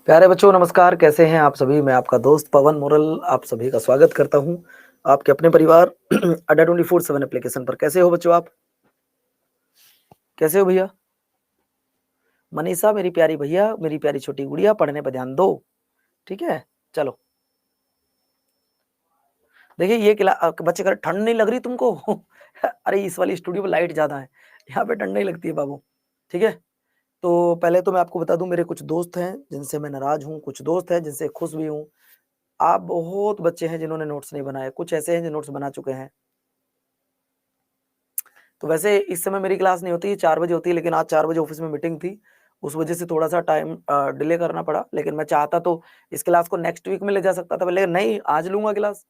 प्यारे बच्चों नमस्कार, कैसे हैं आप सभी। मैं आपका दोस्त पवन मुरल आप सभी का स्वागत करता हूं आपके अपने परिवार अड्डा 24/7 एप्लीकेशन पर। कैसे हो बच्चों आप? कैसे हो भैया? मनीषा मेरी प्यारी भैया, मेरी प्यारी छोटी गुड़िया, पढ़ने पर ध्यान दो, ठीक है। चलो देखिए ये बच्चे कर ठंड नहीं लग रही तुमको? अरे इस वाली स्टूडियो में लाइट ज्यादा है, यहाँ पे ठंड नहीं लगती है बाबू, ठीक है। तो पहले तो मैं आपको बता दूं, मेरे कुछ दोस्त हैं जिनसे मैं नाराज हूँ, कुछ दोस्त हैं जिनसे खुश भी हूँ। आप बहुत बच्चे हैं जिन्होंने नोट्स नहीं बनाए, कुछ ऐसे हैं जो नोट्स बना चुके हैं। तो वैसे इस समय मेरी क्लास नहीं होती, 4 बजे होती है, लेकिन आज 4 बजे ऑफिस में मीटिंग थी, उस वजह से थोड़ा सा टाइम डिले करना पड़ा। लेकिन मैं चाहता तो इस क्लास को नेक्स्ट वीक में ले जा सकता था, लेकिन नहीं, आज लूंगा क्लास,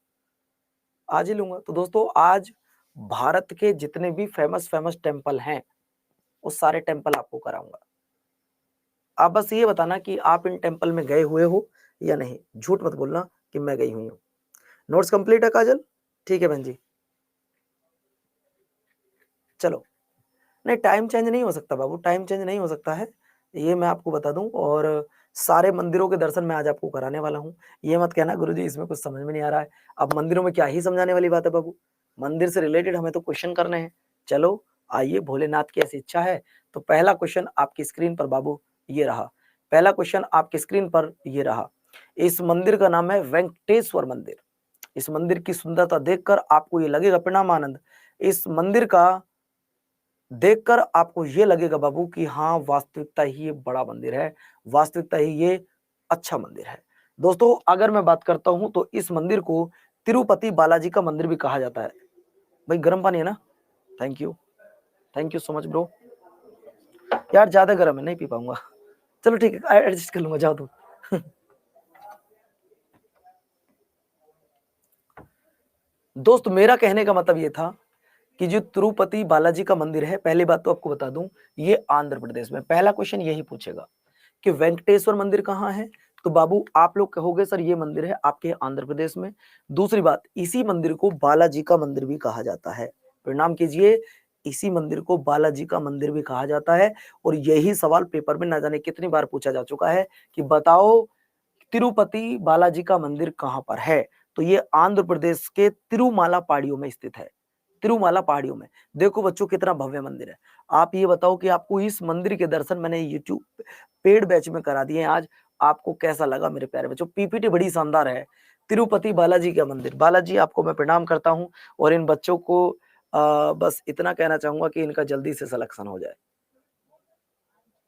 आज ही लूंगा। तो दोस्तों आज भारत के जितने भी फेमस फेमस टेम्पल हैं उस सारे टेम्पल आपको कराऊंगा। आप बस ये बताना कि आप इन टेम्पल में गए हुए हो या नहीं, झूठ मत बोलना कि मैं गई हुई हूँ। नोट्स कंप्लीट है काजल? ठीक है बहन जी, चलो। नहीं, टाइम चेंज नहीं हो सकता बाबू, टाइम चेंज नहीं हो सकता है, ये मैं आपको बता दूं। और सारे मंदिरों के दर्शन मैं आज आपको कराने वाला हूं। ये मत कहना गुरुजी इसमें कुछ समझ में नहीं आ रहा है। अब मंदिरों में क्या ही समझाने वाली बात है बाबू, मंदिर से रिलेटेड हमें तो क्वेश्चन करने हैं। चलो आइए, भोलेनाथ की ऐसी इच्छा है तो पहला क्वेश्चन आपकी स्क्रीन पर बाबू ये रहा। पहला क्वेश्चन आपकी स्क्रीन पर ये रहा। इस मंदिर का नाम है वेंकटेश्वर मंदिर। इस मंदिर की सुंदरता देखकर आपको ये लगेगा, प्रणामानंद, इस मंदिर का देखकर आपको ये लगेगा बाबू कि हाँ वास्तविकता ही ये बड़ा मंदिर है, वास्तविकता ही ये अच्छा मंदिर है। दोस्तों अगर मैं बात करता हूं तो इस मंदिर को तिरुपति बालाजी का मंदिर भी कहा जाता है। भाई गर्म पानी है ना? Thank you so much bro. यार ज्यादा गर्म है, नहीं पी पाऊंगा, चलो ठीक है एडजस्ट कर लूंगा, जाओ तुम। दोस्त मेरा कहने का मतलब ये था कि जो तिरुपति बालाजी का मंदिर है, पहली बात तो आपको बता दूं, ये आंध्र प्रदेश में। पहला क्वेश्चन यही पूछेगा कि वेंकटेश्वर मंदिर कहाँ है, तो बाबू आप लोग कहोगे सर ये मंदिर है आपके आंध्र प्रदेश में। दूसरी बात, इसी मंदिर को बालाजी का मंदिर भी कहा जाता है। प्रणाम कीजिए, इसी मंदिर को बालाजी का मंदिर भी कहा जाता है। और यही सवाल पेपर में न जाने कितनी बार पूछा जा चुका है कि बताओ तिरुपति बालाजी का मंदिर कहां पर है। तो ये आंध्र प्रदेश के तिरुमाला पहाड़ियों में स्थित है। तिरुमाला पहाड़ियों में देखो बच्चों कितना भव्य मंदिर है। आप ये बताओ कि आपको इस मंदिर के दर्शन मैंने यूट्यूब पेड बैच में करा दिए हैं आज, आपको कैसा लगा मेरे प्यारे बच्चों? पीपीटी बड़ी शानदार है। तिरुपति बालाजी का मंदिर, बालाजी आपको मैं प्रणाम करता हूं। और इन बच्चों को बस इतना कहना चाहूंगा कि इनका जल्दी से सिलेक्शन हो जाए,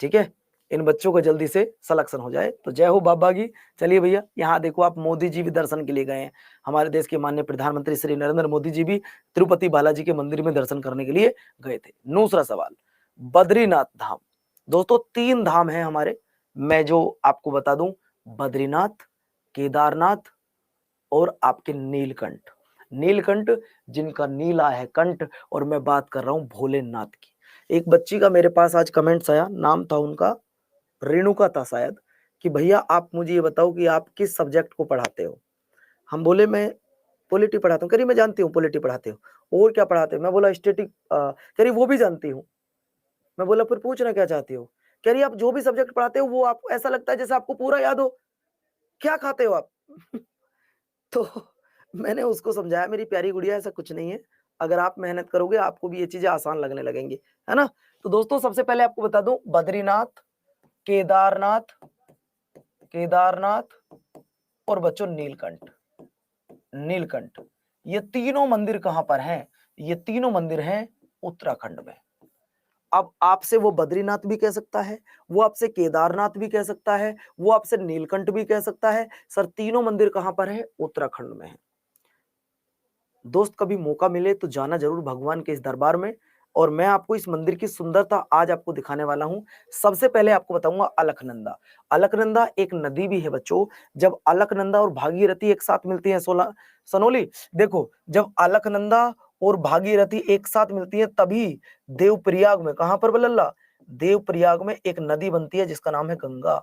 ठीक है, इन बच्चों का जल्दी से सिलेक्शन हो जाए। तो जय हो बाबा की। चलिए भैया यहाँ देखो, आप मोदी जी भी दर्शन के लिए गए हैं, हमारे देश के माननीय प्रधानमंत्री श्री नरेंद्र मोदी जी भी तिरुपति बालाजी के मंदिर में दर्शन करने के लिए गए थे। दूसरा सवाल, बद्रीनाथ धाम। दोस्तों 3 धाम है हमारे, मैं जो आपको बता दूं, बद्रीनाथ, केदारनाथ और आपके नीलकंठ। नीलकंठ जिनका नीला है कंठ, और मैं बात कर रहा हूं भोलेनाथ की। एक बच्ची का मेरे पास आज कमेंट्स आया, नाम था उनका रेणुका था शायद, कि भैया आप मुझे ये बताओ कि आप किस सब्जेक्ट को पढ़ाते हो। हम बोले मैं पॉलिटी पढ़ाता हूँ। कह रही मैं जानती हूँ पॉलिटी पढ़ाते हो, और क्या पढ़ाते हो? मैं बोला स्टेटिक। कह रही वो भी जानती हूँ। मैं बोला फिर पूछना क्या चाहती हो? कह रही आप जो भी सब्जेक्ट पढ़ाते हो वो आपको ऐसा लगता है जैसे आपको पूरा याद हो, क्या खाते हो आप? तो मैंने उसको समझाया मेरी प्यारी गुड़िया ऐसा कुछ नहीं है, अगर आप मेहनत करोगे आपको भी ये चीजें आसान लगने लगेंगी, है ना। तो दोस्तों सबसे पहले आपको बता दूं, बद्रीनाथ, केदारनाथ, केदारनाथ और बच्चों नीलकंठ। नीलकंठ ये तीनों मंदिर कहां पर हैं? ये तीनों मंदिर हैं उत्तराखंड में। अब आपसे वो बद्रीनाथ भी कह सकता है, वो आपसे केदारनाथ भी कह सकता है, वो आपसे नीलकंठ भी कह सकता है। सर तीनों मंदिर कहां पर है? उत्तराखंड में है। दोस्त कभी मौका मिले तो जाना जरूर भगवान के इस दरबार में। और मैं आपको इस मंदिर की सुंदरता आज आपको दिखाने वाला हूं। सबसे पहले आपको बताऊंगा अलकनंदा। अलकनंदा एक नदी भी है बच्चों। जब अलकनंदा और भागीरथी एक साथ मिलती है सनोली, देखो जब अलकनंदा और भागीरथी एक साथ मिलती है तभी देवप्रयाग में, कहां पर बल्ला, देवप्रयाग में एक नदी बनती है जिसका नाम है गंगा।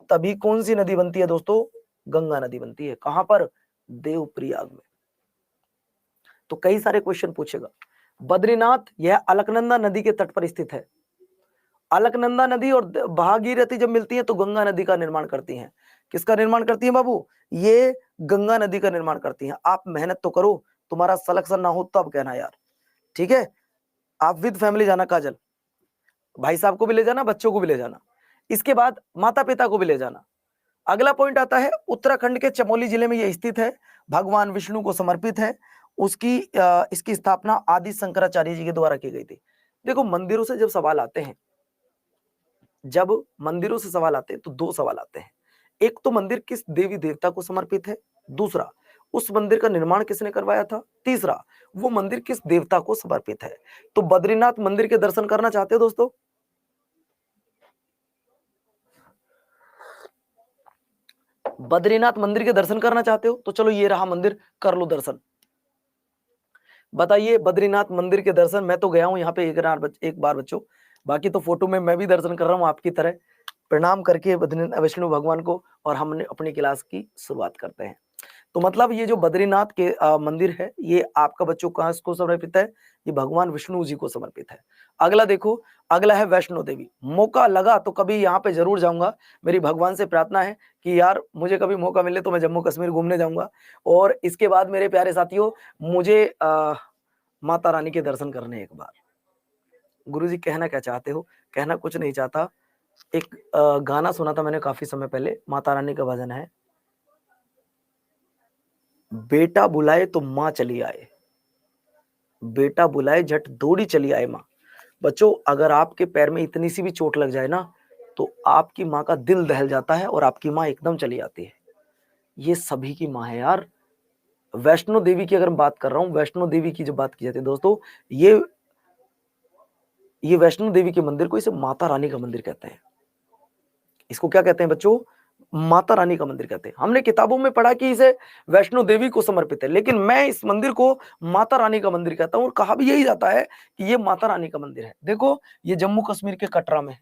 तभी कौन सी नदी बनती है दोस्तों? गंगा नदी बनती है। कहां पर? देवप्रयाग में। तो कई सारे क्वेश्चन पूछेगा। बद्रीनाथ यह अलकनंदा नदी के तट पर स्थित है। अलकनंदा नदी और भागीरथी जब मिलती है तो गंगा नदी का निर्माण करती हैं। किसका निर्माण करती है बाबू? ये गंगा नदी का निर्माण करती हैं। आप मेहनत तो करो, तुम्हारा सिलेक्शन ना हो तब कहना यार, ठीक है। आप विद फैमिली जाना काजल, भाई साहब को भी ले जाना, बच्चों को भी ले जाना, इसके बाद माता पिता को भी ले जाना। अगला पॉइंट आता है, उत्तराखंड के चमोली जिले में यह स्थित है, भगवान विष्णु को समर्पित है। उसकी इसकी स्थापना आदि शंकराचार्य जी के द्वारा की गई थी। देखो मंदिरों से जब सवाल आते हैं, जब मंदिरों से सवाल आते हैं तो दो सवाल आते हैं। एक तो मंदिर किस देवी देवता को समर्पित है, दूसरा उस मंदिर का निर्माण किसने करवाया था, तीसरा वो मंदिर किस देवता को समर्पित है। तो बद्रीनाथ मंदिर के दर्शन करना चाहते हो दोस्तों? बद्रीनाथ मंदिर के दर्शन करना चाहते हो तो चलो ये रहा मंदिर, कर लो दर्शन। बताइए बद्रीनाथ मंदिर के दर्शन, मैं तो गया हूं यहाँ पे एक बार बच्चों, बाकी तो फोटो में मैं भी दर्शन कर रहा हूँ आपकी तरह, प्रणाम करके बद्रीनाथ विष्णु भगवान को, और हमने अपनी क्लास की शुरुआत करते हैं। तो मतलब ये जो बद्रीनाथ के मंदिर है, ये आपका बच्चों कहाँ को समर्पित है? ये भगवान विष्णु जी को समर्पित है। अगला देखो, अगला है वैष्णो देवी। मौका लगा तो कभी यहाँ पे जरूर जाऊंगा। मेरी भगवान से प्रार्थना है कि यार मुझे कभी मौका मिले तो मैं जम्मू कश्मीर घूमने जाऊंगा। और इसके बाद मेरे प्यारे साथियों, मुझे माता रानी के दर्शन करने एक बार। गुरुजी कहना क्या चाहते हो? कहना कुछ नहीं चाहता। एक गाना सुना था मैंने काफी समय पहले, माता रानी का भजन है, बेटा बुलाए तो माँ चली आए, बेटा बुलाए झट दौड़ी चली आए माँ। बच्चों अगर आपके पैर में इतनी सी भी चोट लग जाए ना, तो आपकी माँ का दिल दहल जाता है और आपकी माँ एकदम चली आती है। ये सभी की माँ है यार। वैष्णो देवी की अगर मैं बात कर रहा हूँ, वैष्णो देवी की जब बात की जाती है दोस्तों, ये वैष्णो देवी के मंदिर को इसे माता रानी का मंदिर कहते हैं। इसको क्या कहते हैं बच्चों? माता रानी का मंदिर कहते हैं। हमने किताबों में पढ़ा कि इसे वैष्णो देवी को समर्पित है, लेकिन मैं इस मंदिर को माता रानी का मंदिर कहता हूं, और कहा भी यही जाता है कि ये माता रानी का मंदिर है। देखो ये जम्मू कश्मीर के कटरा में है।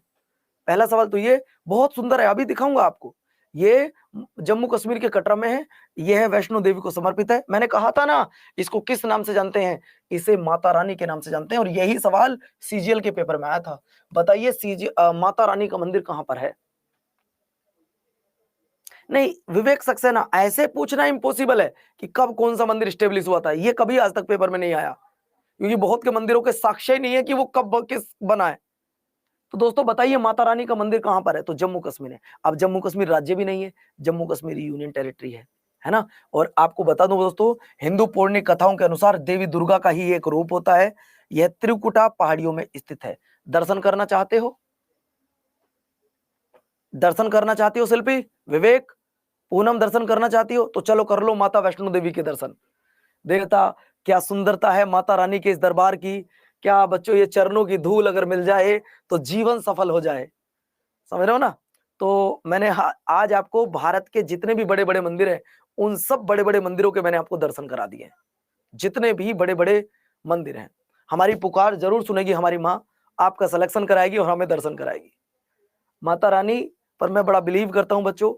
पहला सवाल तो ये बहुत सुंदर है, अभी दिखाऊंगा आपको। ये जम्मू कश्मीर के कटरा में है, ये है वैष्णो देवी को समर्पित है। मैंने कहा था ना, इसको किस नाम से जानते हैं? इसे माता रानी के नाम से जानते हैं। और यही सवाल सीजीएल के पेपर में आया था। बताइए माता रानी का मंदिर कहां पर है? नहीं विवेक सक्सेना, ऐसे पूछना इम्पॉसिबल है कि कब कौन सा मंदिर स्टेब्लिश हुआ था, ये कभी आज तक पेपर में नहीं आया, क्योंकि बहुत के मंदिरों के साक्ष्य ही नहीं है कि वो कब किस बना है। तो दोस्तों बताइए माता रानी का मंदिर कहां पर है? तो जम्मू कश्मीर है। अब जम्मू कश्मीर राज्य भी नहीं है, जम्मू कश्मीर यूनियन टेरिटरी है ना। और आपको बता दूं दोस्तों, हिंदू पौराणिक कथाओं के अनुसार देवी दुर्गा का ही एक रूप होता है। यह त्रिकुटा पहाड़ियों में स्थित है। दर्शन करना चाहते हो? दर्शन करना चाहती हो शिल्पी, विवेक, पूनम, दर्शन करना चाहती हो तो चलो कर लो माता वैष्णो देवी के दर्शन। देखता क्या सुंदरता है माता रानी के इस दरबार की। क्या बच्चों, ये चरणों की धूल अगर मिल जाए तो जीवन सफल हो जाए। समझ रहे हो ना। तो मैंने आज आपको भारत के जितने भी बड़े बड़े मंदिर हैं, उन सब बड़े बड़े मंदिरों के मैंने आपको दर्शन करा दिए हैं। जितने भी बड़े बड़े मंदिर हैं, हमारी पुकार जरूर सुनेगी हमारी माँ, आपका सिलेक्शन कराएगी और हमें दर्शन कराएगी। माता रानी पर मैं बड़ा बिलीव करता हूं बच्चों।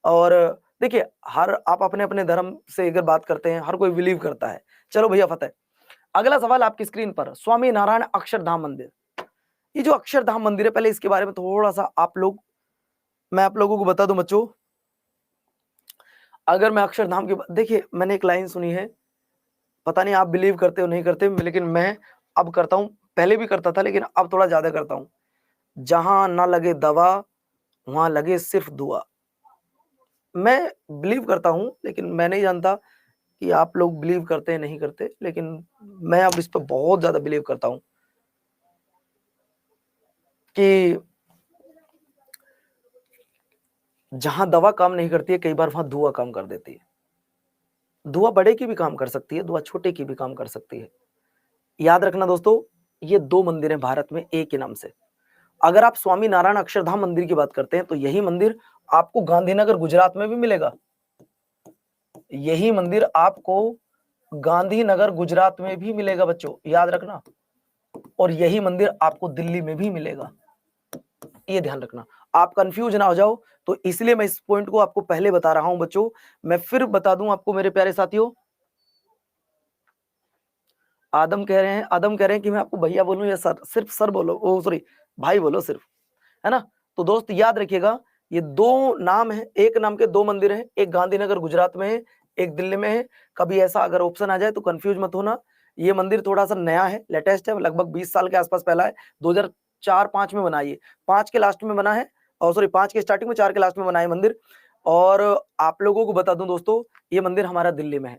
और देखिए, हर आप अपने अपने धर्म से अगर बात करते हैं, हर कोई बिलीव करता है। चलो भैया फतेह। अगला सवाल आपकी स्क्रीन पर, स्वामी नारायण अक्षरधाम मंदिर। ये जो अक्षरधाम मंदिर है, पहले इसके बारे में थोड़ा सा मैं आप लोगों को बता दूं बच्चों। अगर मैं अक्षरधाम की देखिए, मैंने एक लाइन सुनी है, पता नहीं आप बिलीव करते हो नहीं करते, लेकिन मैं अब करता हूं। पहले भी करता था लेकिन अब थोड़ा ज्यादा करता हूं। जहां ना लगे दवा, वहां लगे सिर्फ दुआ। मैं बिलीव करता हूं, लेकिन मैं नहीं जानता कि आप लोग बिलीव करते हैं नहीं करते, लेकिन मैं अब इस पर बहुत ज्यादा बिलीव करता हूं कि जहां दवा काम नहीं करती है, कई बार वहां दुआ काम कर देती है। दुआ बड़े की भी काम कर सकती है, दुआ छोटे की भी काम कर सकती है। याद रखना दोस्तों, ये दो मंदिर हैं भारत में एक ही नाम से। अगर आप स्वामी नारायण अक्षरधाम मंदिर की बात करते हैं तो यही मंदिर आपको गांधीनगर गुजरात में भी मिलेगा। यही मंदिर आपको गांधीनगर गुजरात में भी मिलेगा बच्चों, याद रखना। और यही मंदिर आपको दिल्ली में भी मिलेगा, ये ध्यान रखना। आप कंफ्यूज ना हो जाओ, तो इसलिए मैं इस पॉइंट को आपको पहले बता रहा हूं बच्चों। मैं फिर बता दूं आपको मेरे प्यारे साथियों। आदम कह रहे हैं कि मैं आपको भैया बोलूं या सर? सिर्फ सर बोलो, ओ सॉरी, भाई बोलो सिर्फ। है ना। तो दोस्त याद रखिएगा, ये दो नाम है, एक नाम के दो मंदिर हैं, एक गांधीनगर गुजरात में है, एक दिल्ली में है। कभी ऐसा अगर ऑप्शन आ जाए तो कंफ्यूज मत होना। ये मंदिर थोड़ा सा नया है, लेटेस्ट है, लगभग 20 साल के आसपास पहला है, 2004-5 में बना, ये 5 के लास्ट में बना है, और सॉरी 5 के स्टार्टिंग में 4 के लास्ट में बना है मंदिर। और आप लोगों को बता दूं दोस्तों, ये मंदिर हमारा दिल्ली में है।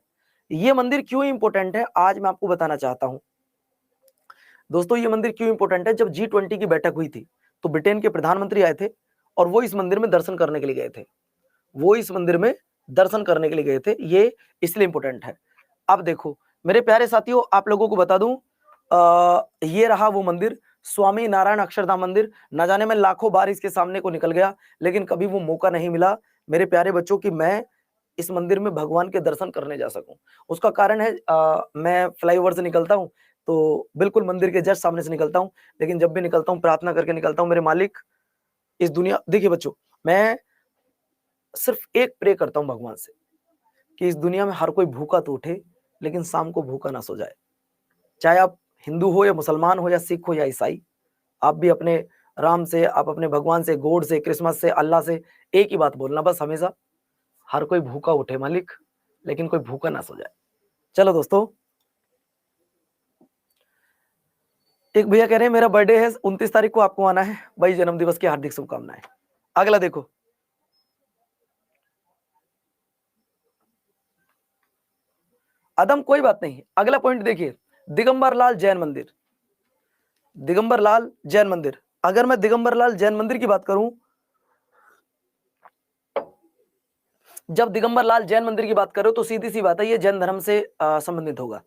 ये मंदिर क्यों इंपॉर्टेंट है आज मैं आपको बताना चाहता हूं। दोस्तों ये मंदिर क्यों इंपॉर्टेंट है, जब G20 की बैठक हुई थी तो ब्रिटेन के प्रधानमंत्री आए थे और वो इस मंदिर में दर्शन करने के लिए गए थे, वो इस मंदिर में दर्शन करने के लिए गए थे, ये इसलिए इंपॉर्टेंट है। अब देखो मेरे प्यारे साथियों, आप लोगों को बता दूं, ये रहा वो मंदिर, स्वामी नारायण अक्षरधाम मंदिर। न जाने मैं लाखों बार इसके सामने को निकल गया, लेकिन कभी वो मौका नहीं मिला मेरे प्यारे बच्चों कि मैं इस मंदिर में भगवान के दर्शन करने जा सकूं। उसका कारण है मैं फ्लाईओवर से निकलता हूं तो बिल्कुल मंदिर के जस्ट सामने से निकलता हूं, लेकिन जब भी निकलता हूं प्रार्थना करके निकलता हूं, मेरे मालिक इस दुनिया, देखिए बच्चों मैं सिर्फ एक प्रे करता हूं भगवान से कि इस दुनिया में हर कोई भूखा तो उठे, लेकिन शाम को भूखा ना सो जाए। चाहे आप हिंदू हो या मुसलमान हो या सिख हो या ईसाई, आप भी अपने राम से, आप अपने भगवान से, गॉड से, क्रिसमस से, अल्लाह से एक ही बात बोलना बस हमेशा, हर कोई भूखा उठे मालिक, लेकिन कोई भूखा ना सो जाए। चलो दोस्तों, एक भैया कह रहे हैं मेरा बर्थडे है 29 तारीख को, आपको आना है भाई, जन्मदिवस की हार्दिक शुभकामनाएं। अगला देखो, अदम कोई बात नहीं, अगला पॉइंट देखिए, दिगंबर लाल जैन मंदिर। दिगंबर लाल जैन मंदिर, अगर मैं दिगंबर लाल जैन मंदिर की बात करूं, जब दिगंबर लाल जैन मंदिर की बात करो तो सीधी सी बात है, ये जैन धर्म से संबंधित होगा,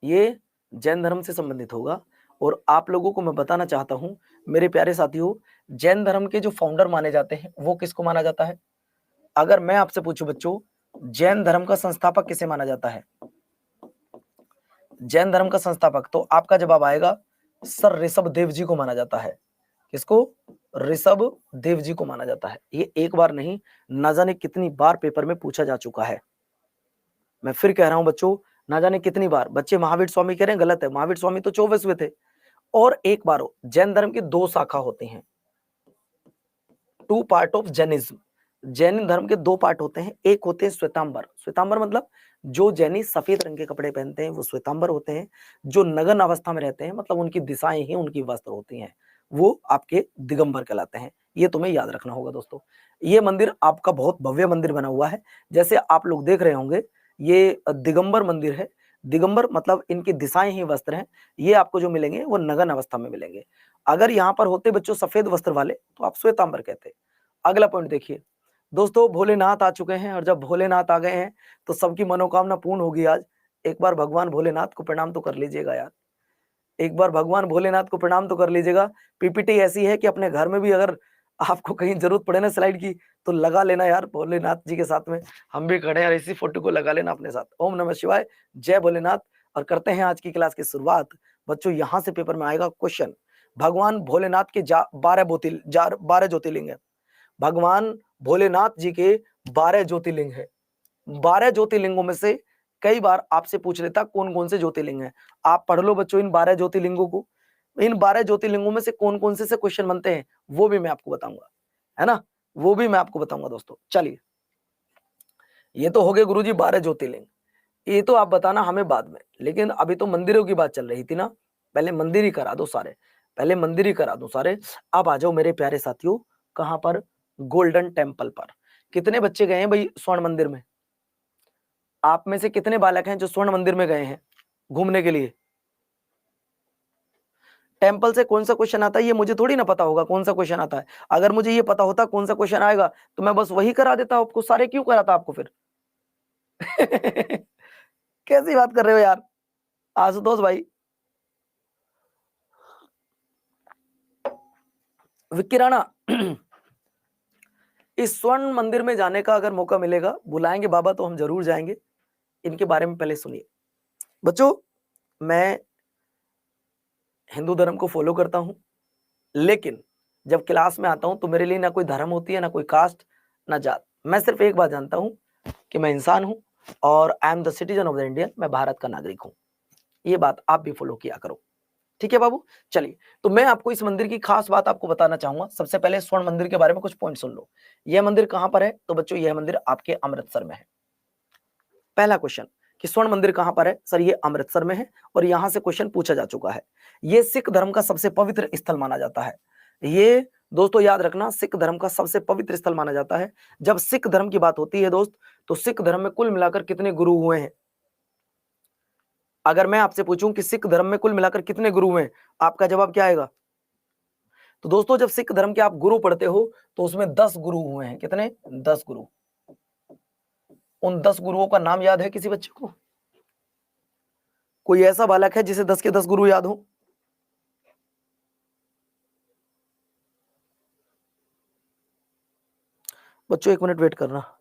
ये जैन धर्म से संबंधित होगा। और आप लोगों को मैं बताना चाहता हूं मेरे प्यारे साथियों, जैन धर्म के जो फाउंडर माने जाते हैं वो किसको माना जाता है। अगर मैं आपसे पूछूं बच्चों, जैन धर्म का संस्थापक किसे माना जाता है, जैन धर्म का संस्थापक, तो आपका जवाब आएगा सर ऋषभ देव जी को माना जाता है। किसको, ऋषभ देव जी को माना जाता है। ये एक बार नहीं, ना जाने कितनी बार पेपर में पूछा जा चुका है। मैं फिर कह रहा हूं बच्चों, ना जाने कितनी बार, बच्चे महावीर स्वामी कह रहे हैं, गलत है, महावीर स्वामी तो 24वें थे। और एक बार जैन धर्म की दो शाखा होती हैं, two part of Jainism. Jain धर्म के दो पार्ट होते हैं, एक होते हैं श्वेतांबर, श्वेतांबर मतलब जो जैनी सफेद रंग के कपड़े पहनते हैं वो श्वेतांबर होते हैं। जो नग्न अवस्था में रहते हैं, मतलब उनकी दिशाएं ही उनकी वस्त्र होती हैं, वो आपके दिगंबर कहलाते हैं। ये तुम्हें याद रखना होगा दोस्तों। ये मंदिर आपका बहुत भव्य मंदिर बना हुआ है, जैसे आप लोग देख रहे होंगे, ये दिगंबर मंदिर है। दिगंबर मतलब इनकी दिशाएं ही वस्त्र हैं, ये आपको जो मिलेंगे वो नग्न अवस्था में मिलेंगे। अगर यहाँ पर होते बच्चों सफेद वस्त्र वाले तो आप श्वेतांबर कहते। अगला पॉइंट देखिए दोस्तों, भोलेनाथ आ चुके हैं, और जब भोलेनाथ आ गए हैं तो सबकी मनोकामना पूर्ण होगी आज। एक बार भगवान भोलेनाथ को प्रणाम तो कर लीजिएगा यार, एक बार भगवान भोलेनाथ को प्रणाम तो कर लीजिएगा। पीपीटी ऐसी है कि अपने घर में भी अगर आपको कहीं जरूरत पड़े ना स्लाइड की, तो लगा लेना यार भोलेनाथ जी के साथ में, हम भी खड़े हैं, और इसी फोटो को लगा लेना अपने साथ। ओम नमः शिवाय, जय भोलेनाथ। और करते हैं आज की क्लास की शुरुआत। बच्चों यहां से पेपर में आएगा क्वेश्चन, भगवान भोलेनाथ के 12 ज्योतिर्लिंग है। भगवान भोलेनाथ जी के 12 ज्योतिर्लिंग है। 12 ज्योतिर्लिंगों में से कई बार आपसे पूछ लेता कौन कौन से ज्योतिर्लिंग है। आप पढ़ लो बच्चों इन 12 ज्योतिर्लिंगों को, इन 12 ज्योतिर्लिंगों में से कौन कौन से क्वेश्चन बनते हैं वो भी मैं आपको बताऊंगा, है ना, वो भी मैं आपको बताऊंगा दोस्तों। चलिए, ये तो हो गए गुरुजी 12 ज्योतिर्लिंग, ये तो आप बताना हमें बाद में, लेकिन अभी तो मंदिरों की बात चल रही थी ना, पहले मंदिर ही करा दो सारे, पहले मंदिर ही करा दो सारे। अब आ जाओ मेरे प्यारे साथियों, कहां पर, गोल्डन टेम्पल पर। कितने बच्चे गए हैं भाई स्वर्ण मंदिर में, आप में से कितने बालक हैं जो स्वर्ण मंदिर में गए हैं घूमने के लिए। टेम्पल से कौन सा क्वेश्चन आता है ये मुझे थोड़ी ना पता होगा कौन सा क्वेश्चन आता है। अगर मुझे ये पता होता कौन सा क्वेश्चन आएगा तो मैं बस वही करा देता आपको, सारे क्यों कराता आपको फिर। कैसी बात कर रहे हो यार आशुतोष भाई। विक्की राणा, इस स्वर्ण मंदिर में जाने का अगर मौका मिलेगा, बुलाएंगे बाबा तो हम जरूर जाएंगे। इनके बारे में पहले सुनिए बच्चों, मैं हिंदू धर्म को फॉलो करता हूं, लेकिन जब क्लास में आता हूं तो मेरे लिए ना कोई धर्म होती है, ना कोई कास्ट, ना जात। मैं सिर्फ एक बात जानता हूं कि मैं इंसान हूं और I am the citizen of the Indian, मैं भारत का नागरिक हूं। ये बात आप भी फॉलो किया करो। ठीक है बाबू। चलिए, तो मैं आपको इस मंदिर की खास बात आपको बताना चाहूंगा। सबसे पहले स्वर्ण मंदिर के बारे में कुछ पॉइंट सुन लो। यह मंदिर कहां पर है? तो बच्चों यह मंदिर आपके अमृतसर में है। पहला क्वेश्चन कि स्वर्ण मंदिर कहां पर है? सर ये अमृतसर में है और यहां से क्वेश्चन पूछा जा चुका है। ये सिख धर्म का सबसे पवित्र स्थल माना जाता है। ये दोस्तों याद रखना, सिख धर्म का सबसे पवित्र स्थल माना जाता है। जब सिख धर्म की बात होती है दोस्त, तो सिख धर्म में कुल मिलाकर कितने गुरु हुए हैं? अगर मैं आपसे पूछूं कि सिख धर्म में कुल मिलाकर कितने गुरु हुए हैं, आपका जवाब क्या आएगा? तो दोस्तों जब सिख धर्म के आप गुरु पढ़ते हो तो उसमें 10 गुरु हुए हैं। कितने? 10 गुरु। उन 10 गुरुओं का नाम याद है किसी बच्चे को? कोई ऐसा बालक है जिसे 10 के 10 गुरु याद हो? बच्चों 1 मिनट वेट करना।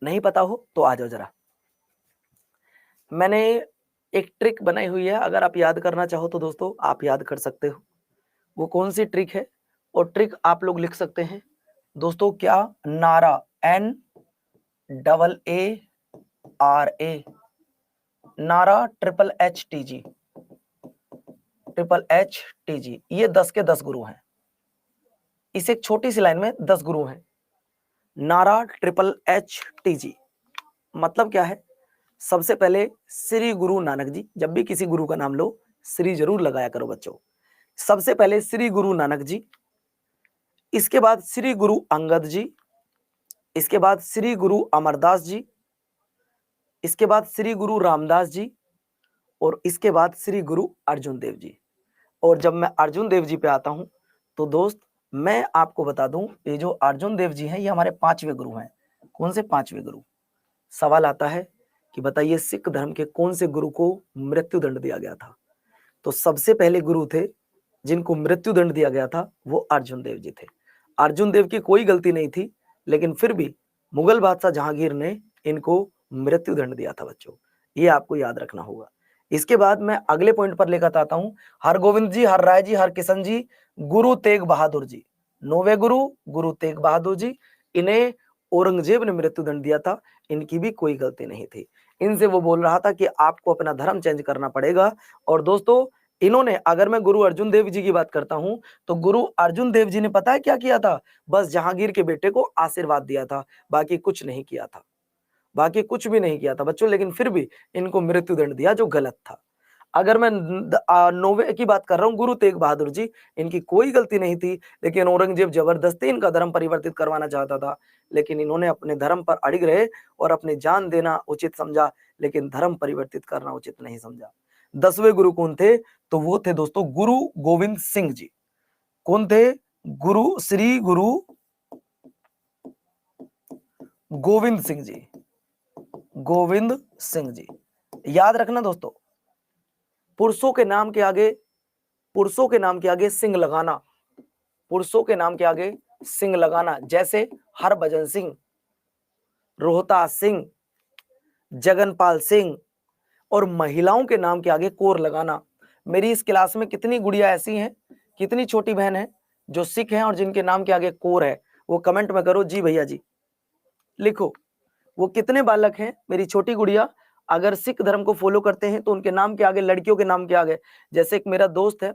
नहीं पता हो तो आ जाओ जरा। मैंने एक ट्रिक बनाई हुई है, अगर आप याद करना चाहो तो दोस्तों आप याद कर सकते हो। वो कौन सी ट्रिक है? और ट्रिक आप लोग लिख सकते हैं दोस्तों। क्या? नारा, NAARA, नारा HHTG, HHTG। ये 10 के 10 गुरु हैं। इस एक छोटी सी लाइन में 10 गुरु हैं। नारा HHTG मतलब क्या है? सबसे पहले श्री गुरु नानक जी। जब भी किसी गुरु का नाम लो श्री जरूर लगाया करो बच्चों। सबसे पहले श्री गुरु नानक जी, इसके बाद श्री गुरु अंगद जी, इसके बाद श्री गुरु अमरदास जी, इसके बाद श्री गुरु रामदास जी, और इसके बाद श्री गुरु अर्जुन देव जी। और जब मैं अर्जुन देव जी पे आता हूं तो दोस्त मैं आपको बता दूं, ये जो अर्जुन देव जी हैं ये हमारे 5वें गुरु हैं। कौन से 5वें गुरु? सवाल आता है कि बताइए सिख धर्म के कौन से गुरु को मृत्यु दंड दिया गया था? तो सबसे पहले गुरु थे जिनको मृत्यु दंड दिया गया था वो अर्जुन देव जी थे। अर्जुन देव की कोई गलती नहीं थी, लेकिन फिर भी मुगल बादशाह जहांगीर ने इनको मृत्यु दंड दिया था बच्चों। ये आपको याद रखना होगा। इसके बाद मैं अगले पॉइंट पर लेकर आता हूं। हरगोविंद जी, हर राय जी, हर किशन जी, गुरु तेग बहादुर जी, 9वें गुरु गुरु तेग बहादुर जी। इन्हें औरंगजेब ने मृत्यु दंड दिया था। इनकी भी कोई गलती नहीं थी। इनसे वो बोल रहा था कि आपको अपना धर्म चेंज करना पड़ेगा। और दोस्तों इन्होंने, अगर मैं गुरु अर्जुन देव जी की बात करता हूं तो गुरु अर्जुन देव जी ने पता है क्या किया था? बस जहांगीर के बेटे को आशीर्वाद दिया था, बाकी कुछ नहीं किया था। बाकी कुछ भी नहीं किया था बच्चों, लेकिन फिर भी इनको मृत्यु दंड दिया जो गलत था। अगर मैं 9वें की बात कर रहा हूँ गुरु तेग बहादुर जी, इनकी कोई गलती नहीं थी, लेकिन औरंगजेब जबरदस्ती इनका धर्म परिवर्तित करवाना चाहता था, लेकिन इन्होंने अपने धर्म पर अड़िग रहे और अपनी जान देना उचित समझा, लेकिन धर्म परिवर्तित करना उचित नहीं समझा। 10वें गुरु कौन थे? तो वो थे दोस्तों गुरु गोविंद सिंह जी। कौन थे? गुरु श्री गुरु गोविंद सिंह जी। गोविंद सिंह जी याद रखना दोस्तों। पुरुषों के नाम के आगे, पुरुषों के नाम के आगे सिंह लगाना, पुरुषों के नाम के आगे सिंह लगाना। जैसे हरभजन सिंह, रोहतास सिंह, जगनपाल सिंह। और महिलाओं के नाम के आगे कोर लगाना। मेरी इस क्लास में कितनी गुड़िया ऐसी हैं, कितनी छोटी बहन है जो सिख हैं और जिनके नाम के आगे कोर है? वो कमेंट में करो जी भैया जी, लिखो। वो कितने बालक हैं मेरी छोटी गुड़िया अगर सिख धर्म को फॉलो करते हैं तो उनके नाम के आगे, लड़कियों के नाम के आगे, जैसे एक मेरा दोस्त है